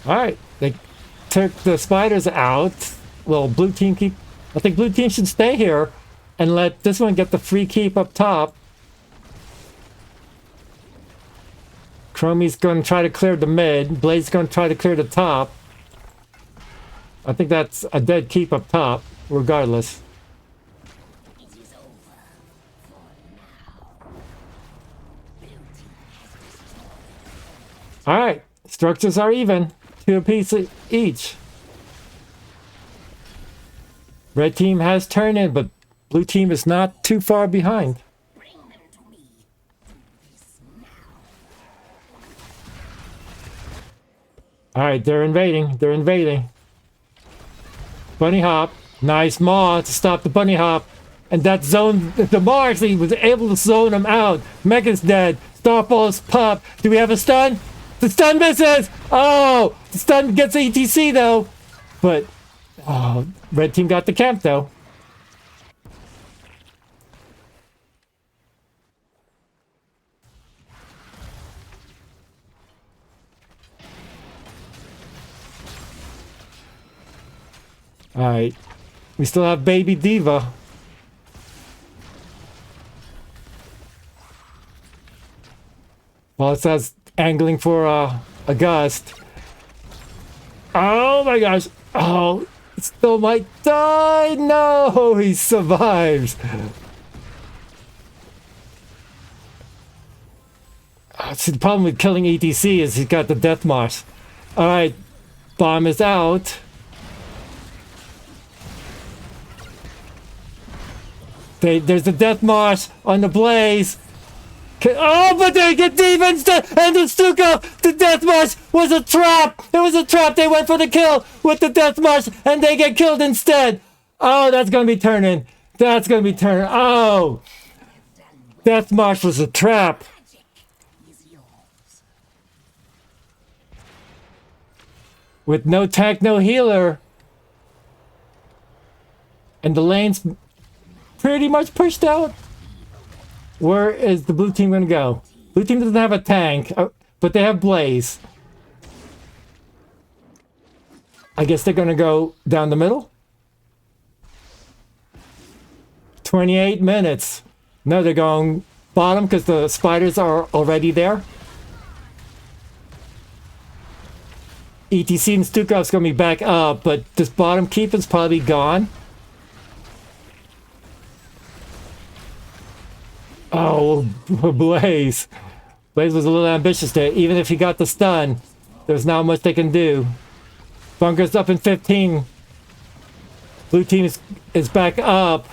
Alright, they took the spiders out. Well, blue team I think blue team should stay here and let this one get the free keep up top. Chromie's going to try to clear the mid. Blade's going to try to clear the top. I think that's a dead keep up top, regardless. Alright, structures are even. 2 apiece each. Red team has turned in, but blue team is not too far behind. Alright, they're invading. They're invading. Bunny hop. Nice maw to stop the bunny hop. And that zone, the maw actually was able to zone him out. Mecha's dead. Starfall's pop. Do we have a stun? The stun misses! Oh! The stun gets ETC though. But, oh, red team got the camp though. Alright. We still have Baby Diva. Well, it says angling for a gust. Oh my gosh. Oh, still might die. No, he survives. See, the problem with killing ETC is he's got the death marsh. Alright, bomb is out. There's the death marsh on the blaze. Oh, but they get deep instead, and the Stuka, the death marsh was a trap. It was a trap. They went for the kill with the death marsh, and they get killed instead. Oh, that's gonna be turning. That's gonna be turning. Oh, death marsh was a trap. With no tank, no healer, and the lane's pretty much pushed out. Where is the blue team going to go? Blue team doesn't have a tank, but they have Blaze. I guess they're going to go down the middle. 28 minutes. No, they're going bottom because the spiders are already there. ETC and Stukov's going to be back up, but this bottom keep is probably gone. Oh, Blaze. Blaze was a little ambitious there. Even if he got the stun, there's not much they can do. Bunker's up in 15. Blue team is back up.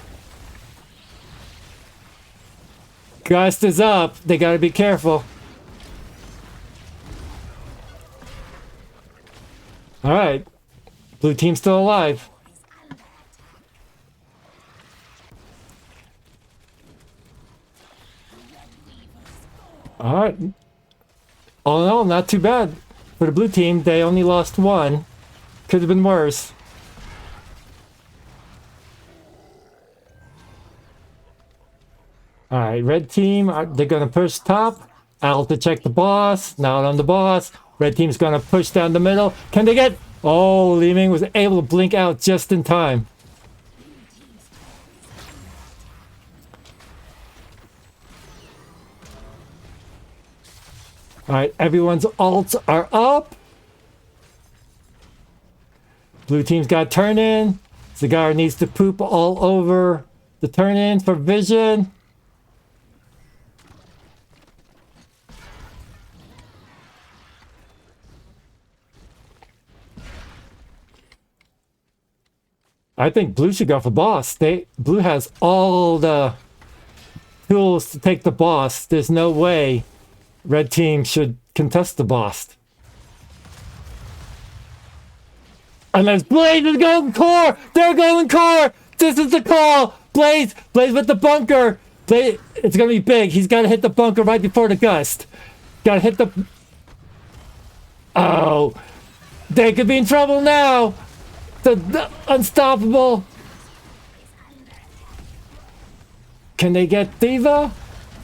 Gust is up. They gotta be careful. Alright. Blue team's still alive. Alright. All in all, not too bad. For the blue team, they only lost one. Could have been worse. Alright, red team, they're gonna push top. Out to check the boss. Not on the boss. Red team's gonna push down the middle. Can they get... Oh, Li Ming was able to blink out just in time. Alright, everyone's ults are up. Blue team's got turn in. Cigar needs to poop all over the turn in for vision. I think blue should go for boss. Blue has all the tools to take the boss. There's no way red team should contest the boss. Unless Blaze is going core! They're going core! This is the call! Blaze with the bunker! Blaze, it's gonna be big. He's gotta hit the bunker right before the gust. Gotta hit the... Oh! They could be in trouble now! The unstoppable. Can they get Diva?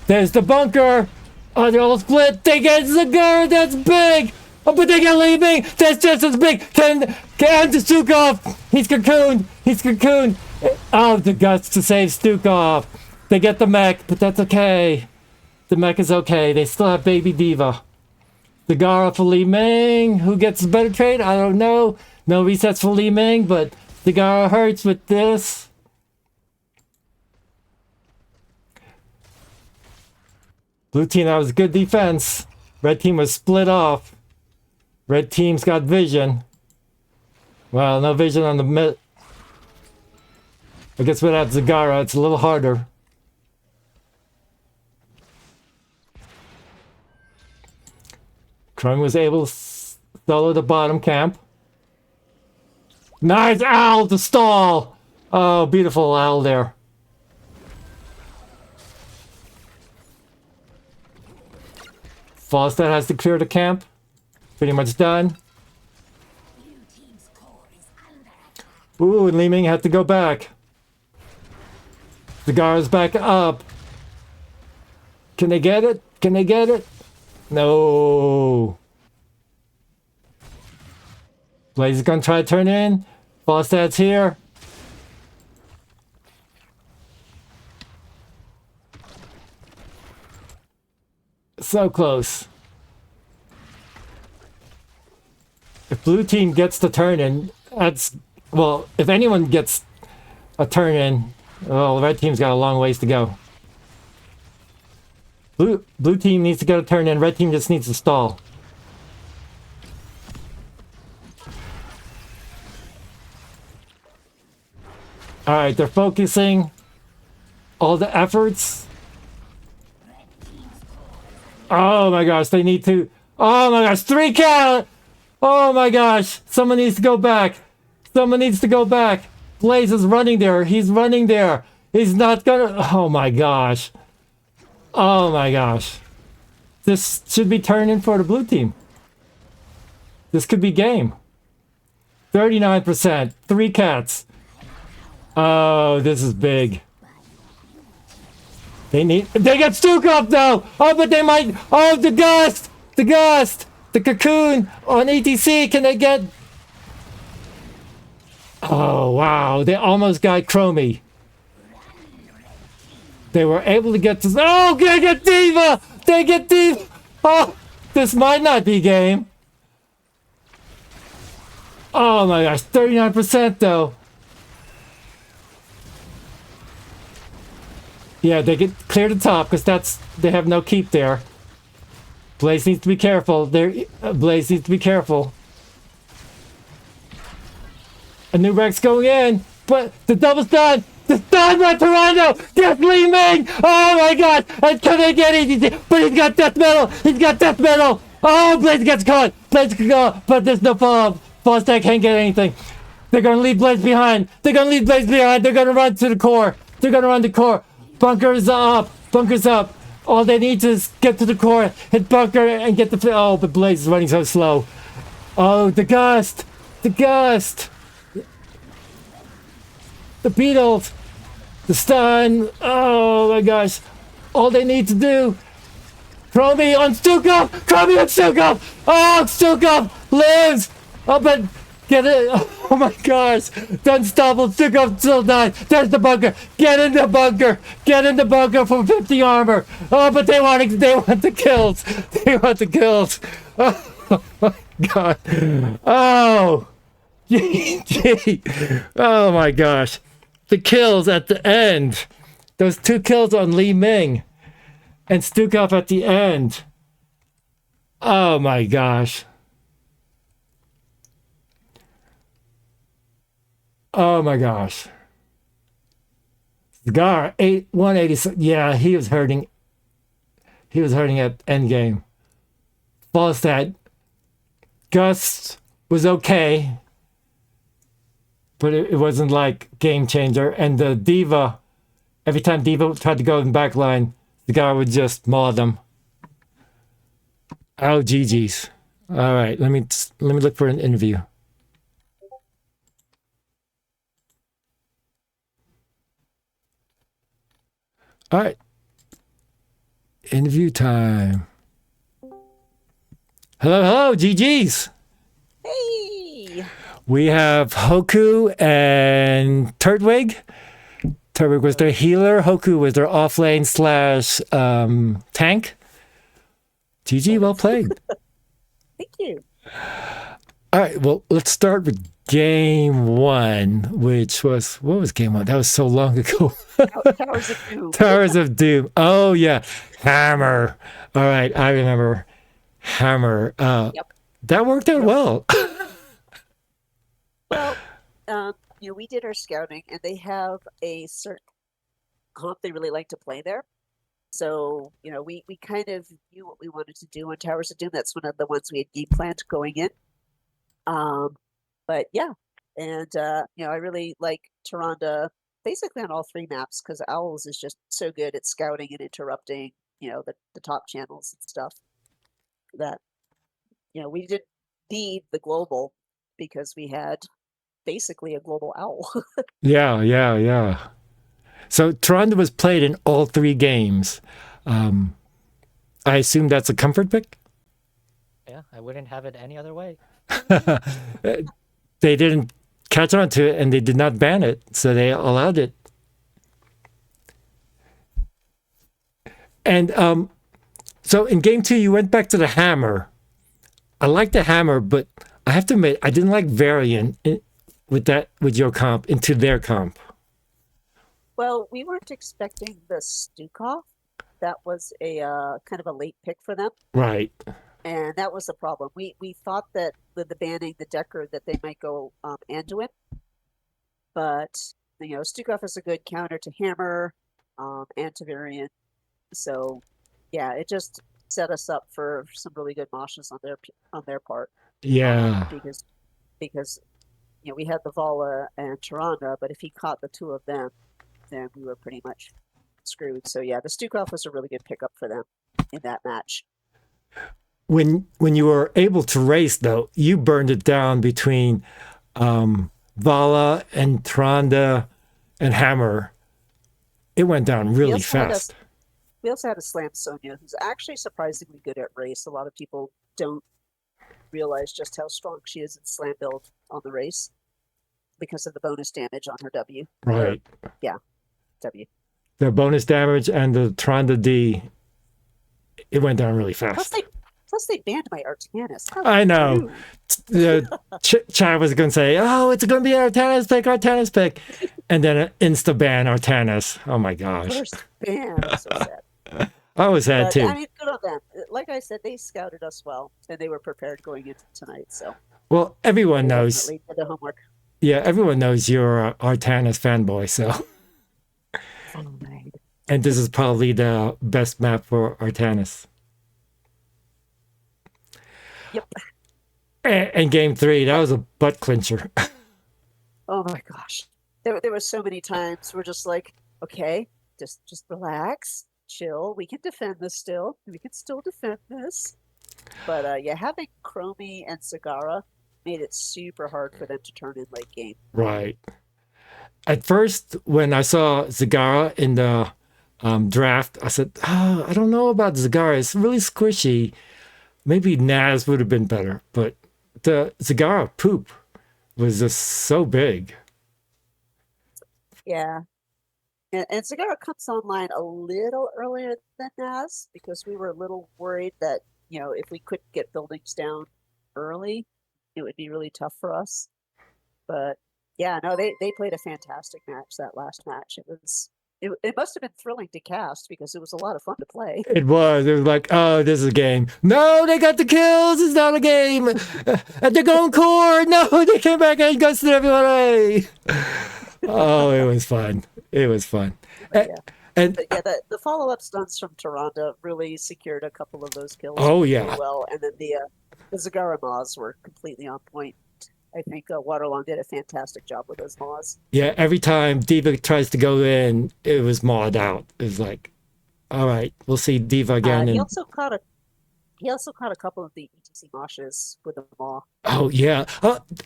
There's the bunker. Oh, they're all split. They get Zagara. That's big. Oh, but they get Li Ming. That's just as big. Can Stukov? He's cocooned. He's cocooned. Oh, the guts to save Stukov. They get the mech, but that's okay. The mech is okay. They still have baby Diva. Zagara for Li Ming. Who gets the better trade? I don't know. No resets for Li Ming, but Zagara hurts with this. Blue team, that was good defense. Red team was split off. Red team's got vision. Well, no vision on the mid. I guess without Zagara, it's a little harder. Krung was able to solo the bottom camp. Nice owl to stall! Oh, beautiful owl there. Falstad has to clear the camp. Pretty much done. Ooh, and Li Ming had to go back. Zagara's back up. Can they get it? Can they get it? No. Blaze is gonna try to turn in. Falstad's here. So close. If blue team gets the turn in, that's... Well, if anyone gets a turn in, well, the red team's got a long ways to go. Blue team needs to get a turn in, red team just needs to stall. Alright, they're focusing all the efforts. Oh my gosh, they need to... Oh my gosh, 3 count! Oh my gosh, someone needs to go back. Someone needs to go back. Blaze is running there. He's running there. He's not gonna... Oh my gosh. Oh my gosh. This should be turning for the blue team. This could be game. 39%. 3 cats. Oh, this is big. They get Stukov though! Oh, but they might... Oh, the gust! The gust! The cocoon on ETC, can they get... Oh, wow. They almost got Chromie. They were able to get this... Oh, they get Diva! They get Diva! Oh, this might not be game. Oh my gosh, 39% though. Yeah, they get clear the top because they have no keep there. Blaze needs to be careful. Blaze needs to be careful. A new Rex going in, but the double stun. The stun by Toronto! Death Lee Ming! Oh my god! I couldn't get anything, but he's got death metal! He's got death metal! Oh, Blaze gets caught! Blaze can go, but there's no follow-up. Fallstack can't get anything. They're gonna leave Blaze behind. They're gonna leave Blaze behind. They're gonna run to the core. They're gonna run the core. Bunker's up. Bunker's up. All they need to is get to the core, hit bunker, and get the... Oh, but Blaze is running so slow. Oh, the gust! The gust! The beetles! The stun! Oh my gosh! All they need to do... Throw me on Stukov! Throw me on Stukov! Oh, Stukov lives! Oh, but... Get it! Oh my gosh! The unstoppable Stukov still died! There's the bunker! Get in the bunker! Get in the bunker for 50 armor! Oh, but they want the kills! They want the kills! Oh my god! Oh! Gee! Oh my gosh! The kills at the end! Those 2 kills on Li Ming! And Stukov at the end! Oh my gosh! Oh my gosh. Scar 186. Yeah, he was hurting. He was hurting at endgame. Falstad. Gus was okay. But it wasn't like game changer. And the Diva, every time Diva tried to go in the back line, the guy would just maul them. Oh, GG's. All right, let me look for an interview. All right. Interview time. Hello, GG's. Hey. We have Hoku and Turtwig. Turtwig was their healer. Hoku was their offlane / tank. GG, well played. Thank you. All right, well, let's start with game 1, which was, what was game 1? That was so long ago. Towers of Doom. Towers of Doom. Oh, yeah. Hammer. All right, I remember Hammer. Yep. That worked out well. Well, we did our scouting, and they have a certain comp they really like to play there. So, we kind of knew what we wanted to do on Towers of Doom. That's one of the ones we had game planned going in. But yeah, and I really like Tyrande basically on all 3 maps because Owls is just so good at scouting and interrupting, the top channels and stuff. That we didn't need the global because we had basically a global Owl. Yeah. So Tyrande was played in all 3 games. I assume that's a comfort pick? Yeah, I wouldn't have it any other way. They didn't catch on to it and they did not ban it, so they allowed it. And so in game 2, you went back to the hammer. I like the hammer, but I have to admit, I didn't like Varian with your comp into their comp. Well, we weren't expecting the Stukov. That was a kind of a late pick for them. Right. And that was the problem. We thought that with the banning the Decker that they might go Anduin. But, Stukov is a good counter to Hammer and to Varian. So, yeah, it just set us up for some really good moshes on their part. Yeah. Because we had the Vala and Tyrande, but if he caught the 2 of them, then we were pretty much screwed. So yeah, the Stukov was a really good pickup for them in that match. When you were able to race, though, you burned it down between Vala and Tyrande and Hammer. It went down really fast. We also had a Slam Sonya, who's actually surprisingly good at race. A lot of people don't realize just how strong she is in Slam build on the race because of the bonus damage on her W. Right. W. The bonus damage and the Tyrande D, it went down really fast. Plus they banned my Artanis. I know. Chai was going to say, oh, it's going to be an Artanis pick. And then an insta-ban Artanis. Oh, my gosh. First ban. So sad. I was sad, too. I mean, good on them. Like I said, they scouted us well, and they were prepared going into tonight. So. Well, everyone knows. Did the homework. Yeah, everyone knows you're an Artanis fanboy, so. Fine. And this is probably the best map for Artanis. Yep. And game 3, that was a butt clincher. Oh my gosh. There were so many times we're just like, okay, just relax, chill. We can defend this still. We can still defend this. But yeah, having Chromie and Zagara made it super hard for them to turn in late game. Right. At first, when I saw Zagara in the draft, I said, oh, I don't know about Zagara. It's really squishy. Maybe Naz would have been better. But the Zagara poop was just so big. Yeah. And Zagara comes online a little earlier than Naz because we were a little worried that, if we couldn't get buildings down early, it would be really tough for us. But yeah, no, they played a fantastic match that last match. It must have been thrilling to cast because it was a lot of fun to play. It was. It was like, oh, this is a game. No, they got the kills. It's not a game. And they're going core. No, they came back and ghosted everybody. Oh, it was fun. It was fun. Yeah. And But yeah, the follow-up stunts from Taronda really secured a couple of those kills. Oh, really yeah. well. And then the Zagara Maws were completely on point. I think Waterlong did a fantastic job with those Maws. yeah, every time Diva tries to go in, it was mauled out. It was like, all right, we'll see Diva again. He And also caught a couple of the ETC Moshes with the Maw. oh yeah,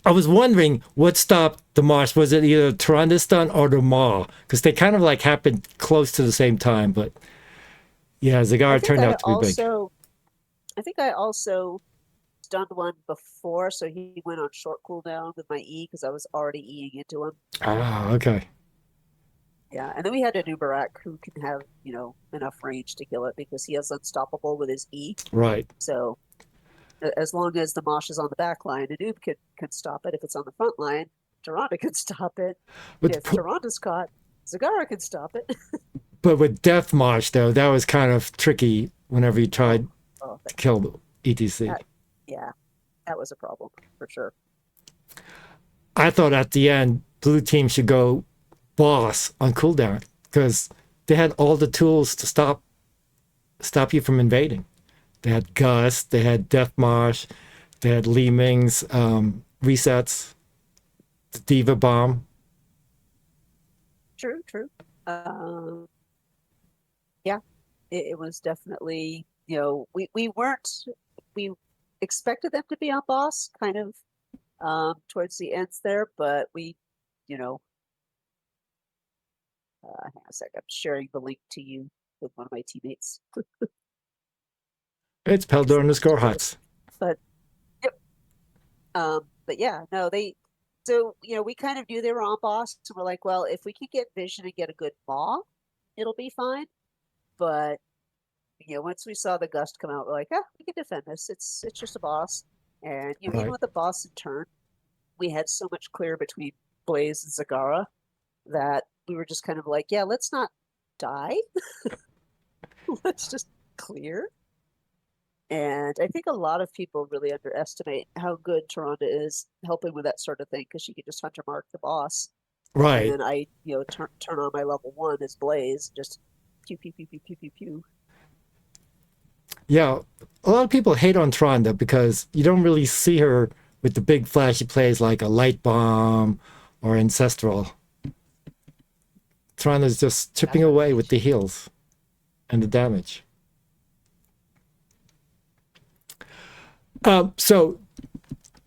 I was wondering what stopped the Marsh. Was it either Taronda stun or the Maw? Because they kind of like happened close to the same time. But yeah, Zagara turned out to be big. I think I also stunned one before, so he went on short cooldown with my E because I was already Eing into him. Ah, okay. Yeah, and then we had an Uberak who can have, enough range to kill it because he is unstoppable with his E. Right. So as long as the Mosh is on the back line, an Ube can stop it. If it's on the front line, Taronda can stop it. But If Taronda's caught, Zagara can stop it. But with Death March, though, that was kind of tricky whenever you tried Oh, to kill ETC. yeah, that was a problem for sure. I thought at the end, blue team should go boss on cooldown because they had all the tools to stop you from invading. They had Gust, they had Death Marsh, they had Li Ming's resets, the Diva Bomb. True. Yeah, it was definitely, we expected them to be on boss kind of towards the ends there, but we, hang on a sec, I'm sharing the link to you with one of my teammates. It's Peldor underscore Huts. But yep. But yeah, no, so we kind of knew they were on boss, and we're like, well, if we can get vision and get a good maw, it'll be fine. But once we saw the Gust come out, we're like, we can defend this. It's just a boss. And Right. even with the boss in turn, we had so much clear between Blaze and Zagara that we were just kind of like, yeah, let's not die. Let's just clear. And I think a lot of people really underestimate how good Taronda is helping with that sort of thing because she can just hunter mark the boss. Right. And then I, turn on my level 1 as Blaze, just pew, pew, pew, pew, pew, pew, pew. Yeah, a lot of people hate on Taronda because you don't really see her with the big flashy plays like a Light Bomb or Ancestral. Taronda's just chipping away with the heals and the damage. So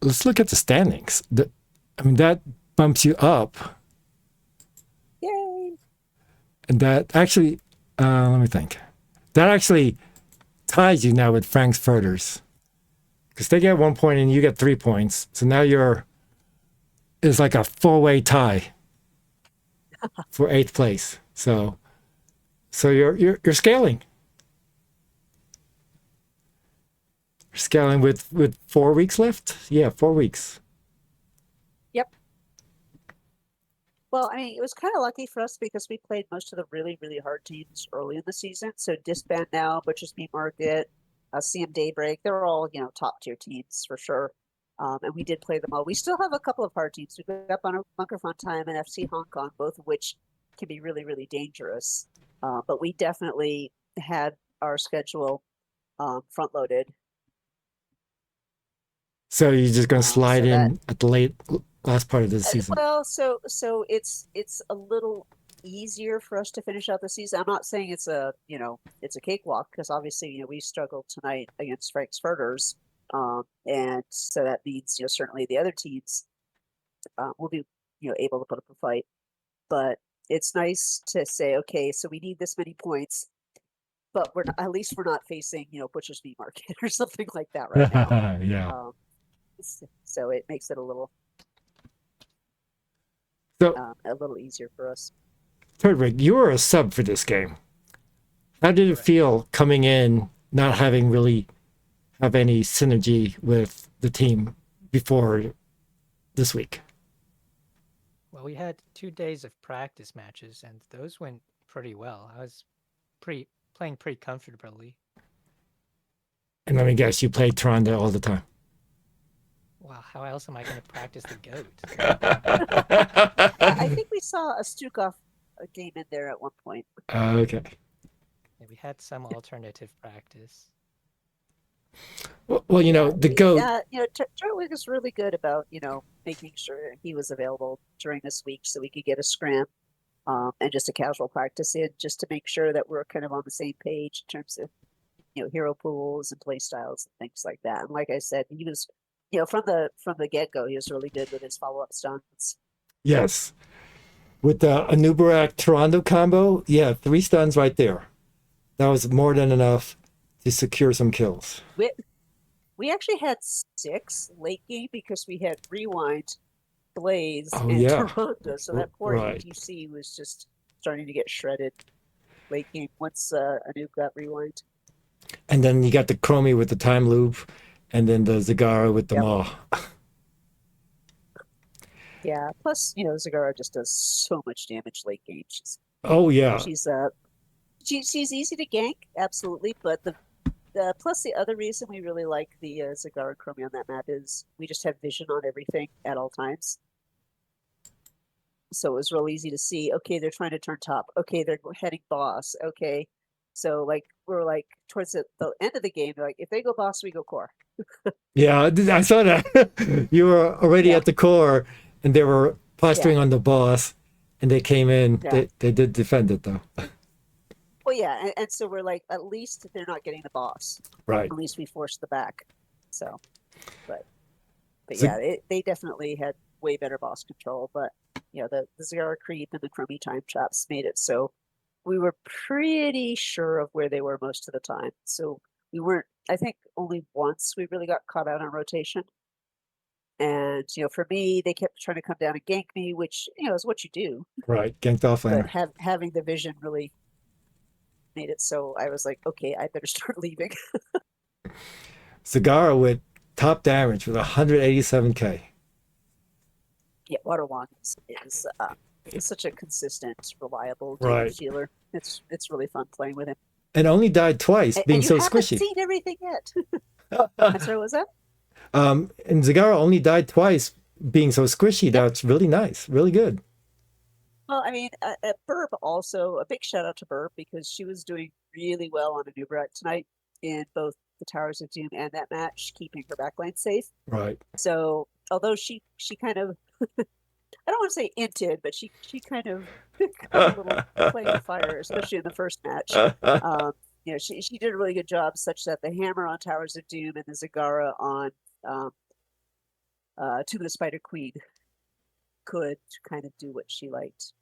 let's look at the standings. That bumps you up. Yay! And that actually, let me think. That actually ties you now with Frank's Furters. Because they get 1 point and you get 3 points. So now it's like a 4-way tie for 8th place. So you're scaling. You're scaling with 4 weeks left? Yeah, 4 weeks. Yep. Well, it was kind of lucky for us because we played most of the really, really hard teams early in the season. So Disband now, Butcher's Meat Market, CM Daybreak, they're all, top tier teams for sure. And we did play them all. We still have a couple of hard teams. We got Bunker Fun Time and FC Hong Kong, both of which can be really, really dangerous. But we definitely had our schedule front loaded. So you're just going to slide so that in at the last part of the season. well, so it's a little easier for us to finish out the season. I'm not saying it's a it's a cakewalk because obviously we struggled tonight against Frank's Furters, and so that means certainly the other teams will be able to put up a fight. But it's nice to say, okay, so we need this many points, but we're not, at least we're not facing Butcher's Meat Market or something like that right now. Yeah. So it makes it So, a little easier for us. Frederick, you were a sub for this game. How did it feel coming in, not having really have any synergy with the team before this week? Well, we had 2 days of practice matches, and those went pretty well. I was playing pretty comfortably. And let me guess, you played Tronda all the time. Wow, how else am I going to practice the goat? I think we saw a Stukov game in there at one point. Okay. Yeah, we had some alternative practice. Well, the goat. Turtwig is really good about making sure he was available during this week so we could get a scram and just a casual practice in, just to make sure that we're kind of on the same page in terms of hero pools and play styles and things like that. And like I said, he was from the get-go, he was really good with his follow-up stunts. Yes. With the Anubarak Toronto combo, 3 stuns right there. That was more than enough to secure some kills. We actually had 6 late game because we had Rewind, Blaze, Oh, and yeah. Toronto. So that poor Right. ATC was just starting to get shredded late game once Anu got Rewind. And then you got the Chromie with the time loop, and then the Zagara with the Maw. Yeah. Plus, Zagara just does so much damage late game. She's easy to gank, absolutely. But plus the other reason we really like the Zagara and Chromie on that map is we just have vision on everything at all times. So it was real easy to see, okay, they're trying to turn top. Okay, they're heading boss. Okay. So we're towards the end of the game, like if they go boss, we go core. Yeah, I saw that. You were already at the core, and they were plastering on the boss, and they came in. Yeah. They did defend it, though. Well, yeah, and so we're like, at least they're not getting the boss. Right. At least we forced the back. So, but So- yeah, they definitely had way better boss control. But the Zagara creep and the Chromie time traps made it so we were pretty sure of where they were most of the time. So we weren't. I think only once we really got caught out on rotation. And for me, they kept trying to come down and gank me, which is what you do. Right, ganked off But laner. having the vision really made it so I was like, okay, I better start leaving. Zagara with top damage with 187k. Yeah, Waterwong is such a consistent, reliable Right. damage dealer. It's really fun playing with him. And only died twice, being and you so haven't squishy. seen everything yet. I'm sorry, what was that? And Zagara only died twice, being so squishy. That's really nice, really good. Well, I mean, Burb also, a big shout out to Burb because she was doing really well on Anubarak tonight in both the Towers of Doom and that match, keeping her backline safe. Right. So, although she kind of, I don't want to say inted, but she kind of got a little playing with fire, especially in the first match. She did a really good job, such that the hammer on Towers of Doom and the Zagara on Tomb of the Spider Queen could kind of do what she liked.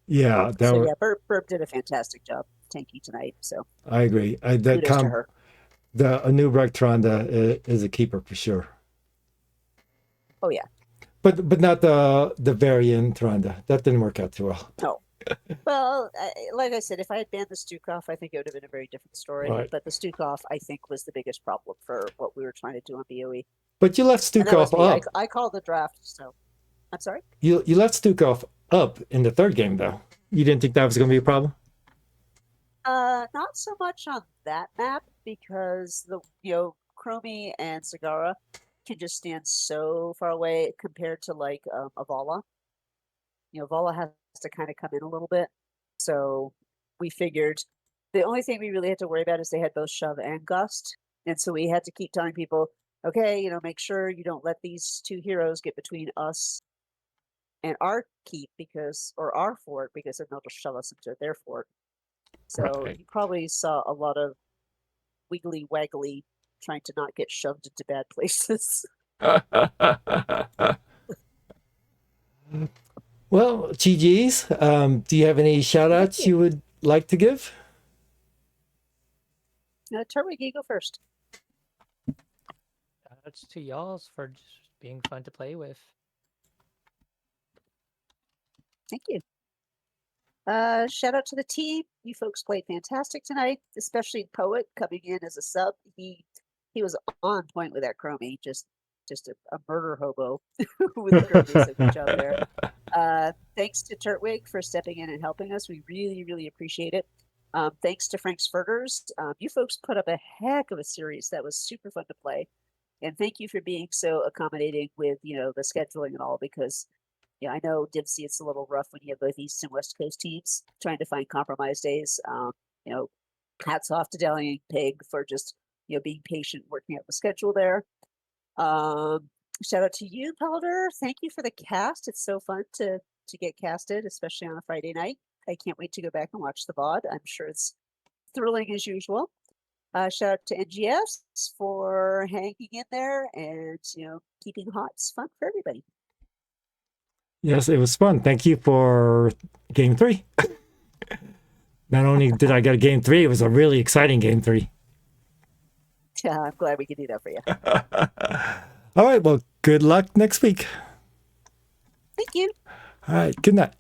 Yeah, Burb did a fantastic job tanky tonight. So I agree. kudos to her. The Anubarak Tronda is a keeper for sure. Oh yeah. But not the variant Tronda. That didn't work out too well. No. Well, like I said, if I had banned the Stukov, I think it would have been a very different story. Right. But the Stukov, I think, was the biggest problem for what we were trying to do on BOE. But you left And that was Stukov me. up. I called the draft, so I'm sorry. You left Stukov up in the third game, though. You didn't think that was going to be a problem? Not so much on that map because the Chromie and Zagara can just stand so far away compared to like Avala. Vala has to kind of come in a little bit. So we figured the only thing we really had to worry about is they had both shove and gust. And so we had to keep telling people, okay, make sure you don't let these two heroes get between us and our keep or our fort, because then they'll just shove us into their fort. So Right. you probably saw a lot of wiggly waggly trying to not get shoved into bad places. Well, GG's. Do you have any shout outs you would like to give? Turwig, you go first. That's to y'all's for just being fun to play with. Thank you. Shout out to the team. You folks played fantastic tonight, especially Poet coming in as a sub. He was on point with that Chromie, just a murder hobo with the Chromie. So good job there. Thanks to Turtwig for stepping in and helping us. We really, really appreciate it. Thanks to Frank's Furters. You folks put up a heck of a series that was super fun to play. And thank you for being so accommodating with, the scheduling and all, because I know Dipsy, it's a little rough when you have both East and West Coast teams trying to find compromise days. Hats off to Deli and Pig for just, being patient, working out the schedule there. Shout out to you, Pelder. Thank you for the cast. It's so fun to get casted, especially on a Friday night. I can't wait to go back and watch the VOD. I'm sure it's thrilling as usual. Shout out to NGS for hanging in there and, keeping HOTS fun for everybody. Yes, it was fun. Thank you for game 3. Not only did I get a game 3, it was a really exciting game 3. Yeah, I'm glad we could do that for you. All right, well, good luck next week. Thank you. All right, good night.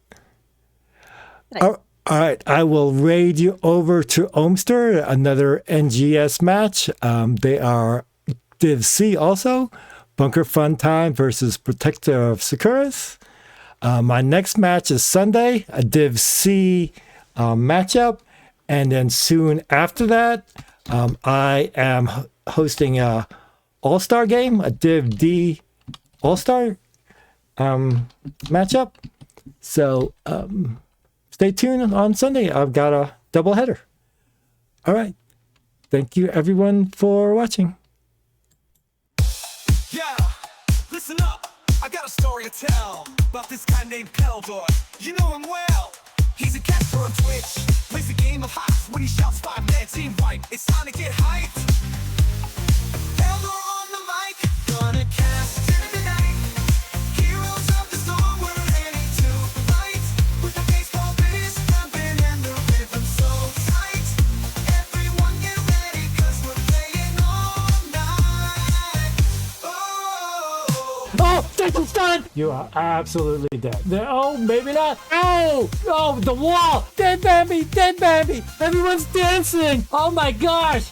Good night. All right, I will raid you over to Omster, another NGS match. They are Div C also. Bunker Fun Time versus Protector of Sakuras. My next match is Sunday, a Div C matchup. And then soon after that, I am hosting a All-Star game, a Div D All-Star matchup. So stay tuned on Sunday. I've got a doubleheader. All right. Thank you, everyone, for watching. Yeah, listen up. I got a story to tell about this guy named Peldor. You know him well. He's a caster on Twitch. Plays a game of hops when he shouts 5-man team wipe. It's time to get hyped. Peldor on the mic, gonna cast tonight. Heroes of the storm, we're ready to fight. With the baseball biz jumping and the rhythm so tight. Everyone get ready, cause we're playing all night. Oh, Jason's done! You are absolutely dead. Oh, maybe not. Oh, oh, the wall! Dead Bambi! Dead Bambi! Everyone's dancing! Oh my gosh!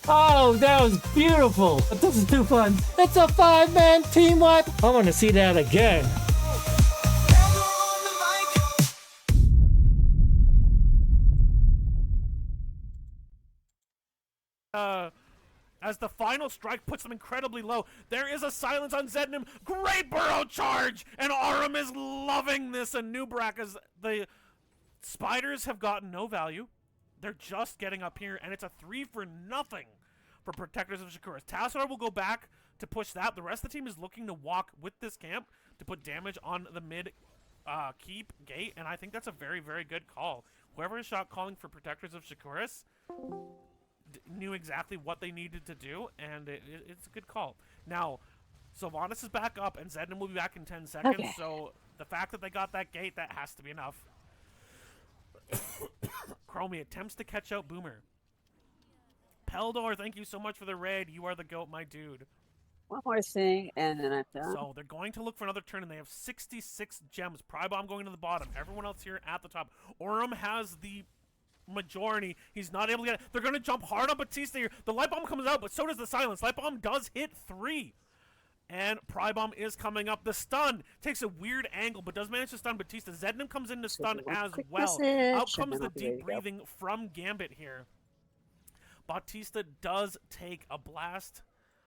Oh, that was beautiful. But this is too fun. It's a 5-man team wipe. I want to see that again. As the final strike puts them incredibly low, there is a silence on Zednim. Great burrow charge! And Arum is loving this. And Nubrak, as the spiders have gotten no value. They're just getting up here, and it's a 3-0 for Protectors of Shakuras. Tassar will go back to push that. The rest of the team is looking to walk with this camp to put damage on the mid keep gate, and I think that's a very, very good call. Whoever is shot calling for Protectors of Shakuras knew exactly what they needed to do, and it's a good call. Now, Sylvanas is back up, and Zednim will be back in 10 seconds, Okay. so the fact that they got that gate, that has to be enough. Chromie attempts to catch out Boomer. Peldor, thank you so much for the raid. You are the GOAT, my dude. One more thing, and then I'm done. So they're going to look for another turn, and they have 66 gems. Prybomb going to the bottom. Everyone else here at the top. Orum has the majority. He's not able to get it. They're going to jump hard on Batista here. The light bomb comes out, but so does the silence. Light bomb does hit 3. And Prybomb is coming up. The stun takes a weird angle, but does manage to stun Batista. Zednim comes in to stun as well. Out comes the deep breathing from Gambit here. Batista does take a blast.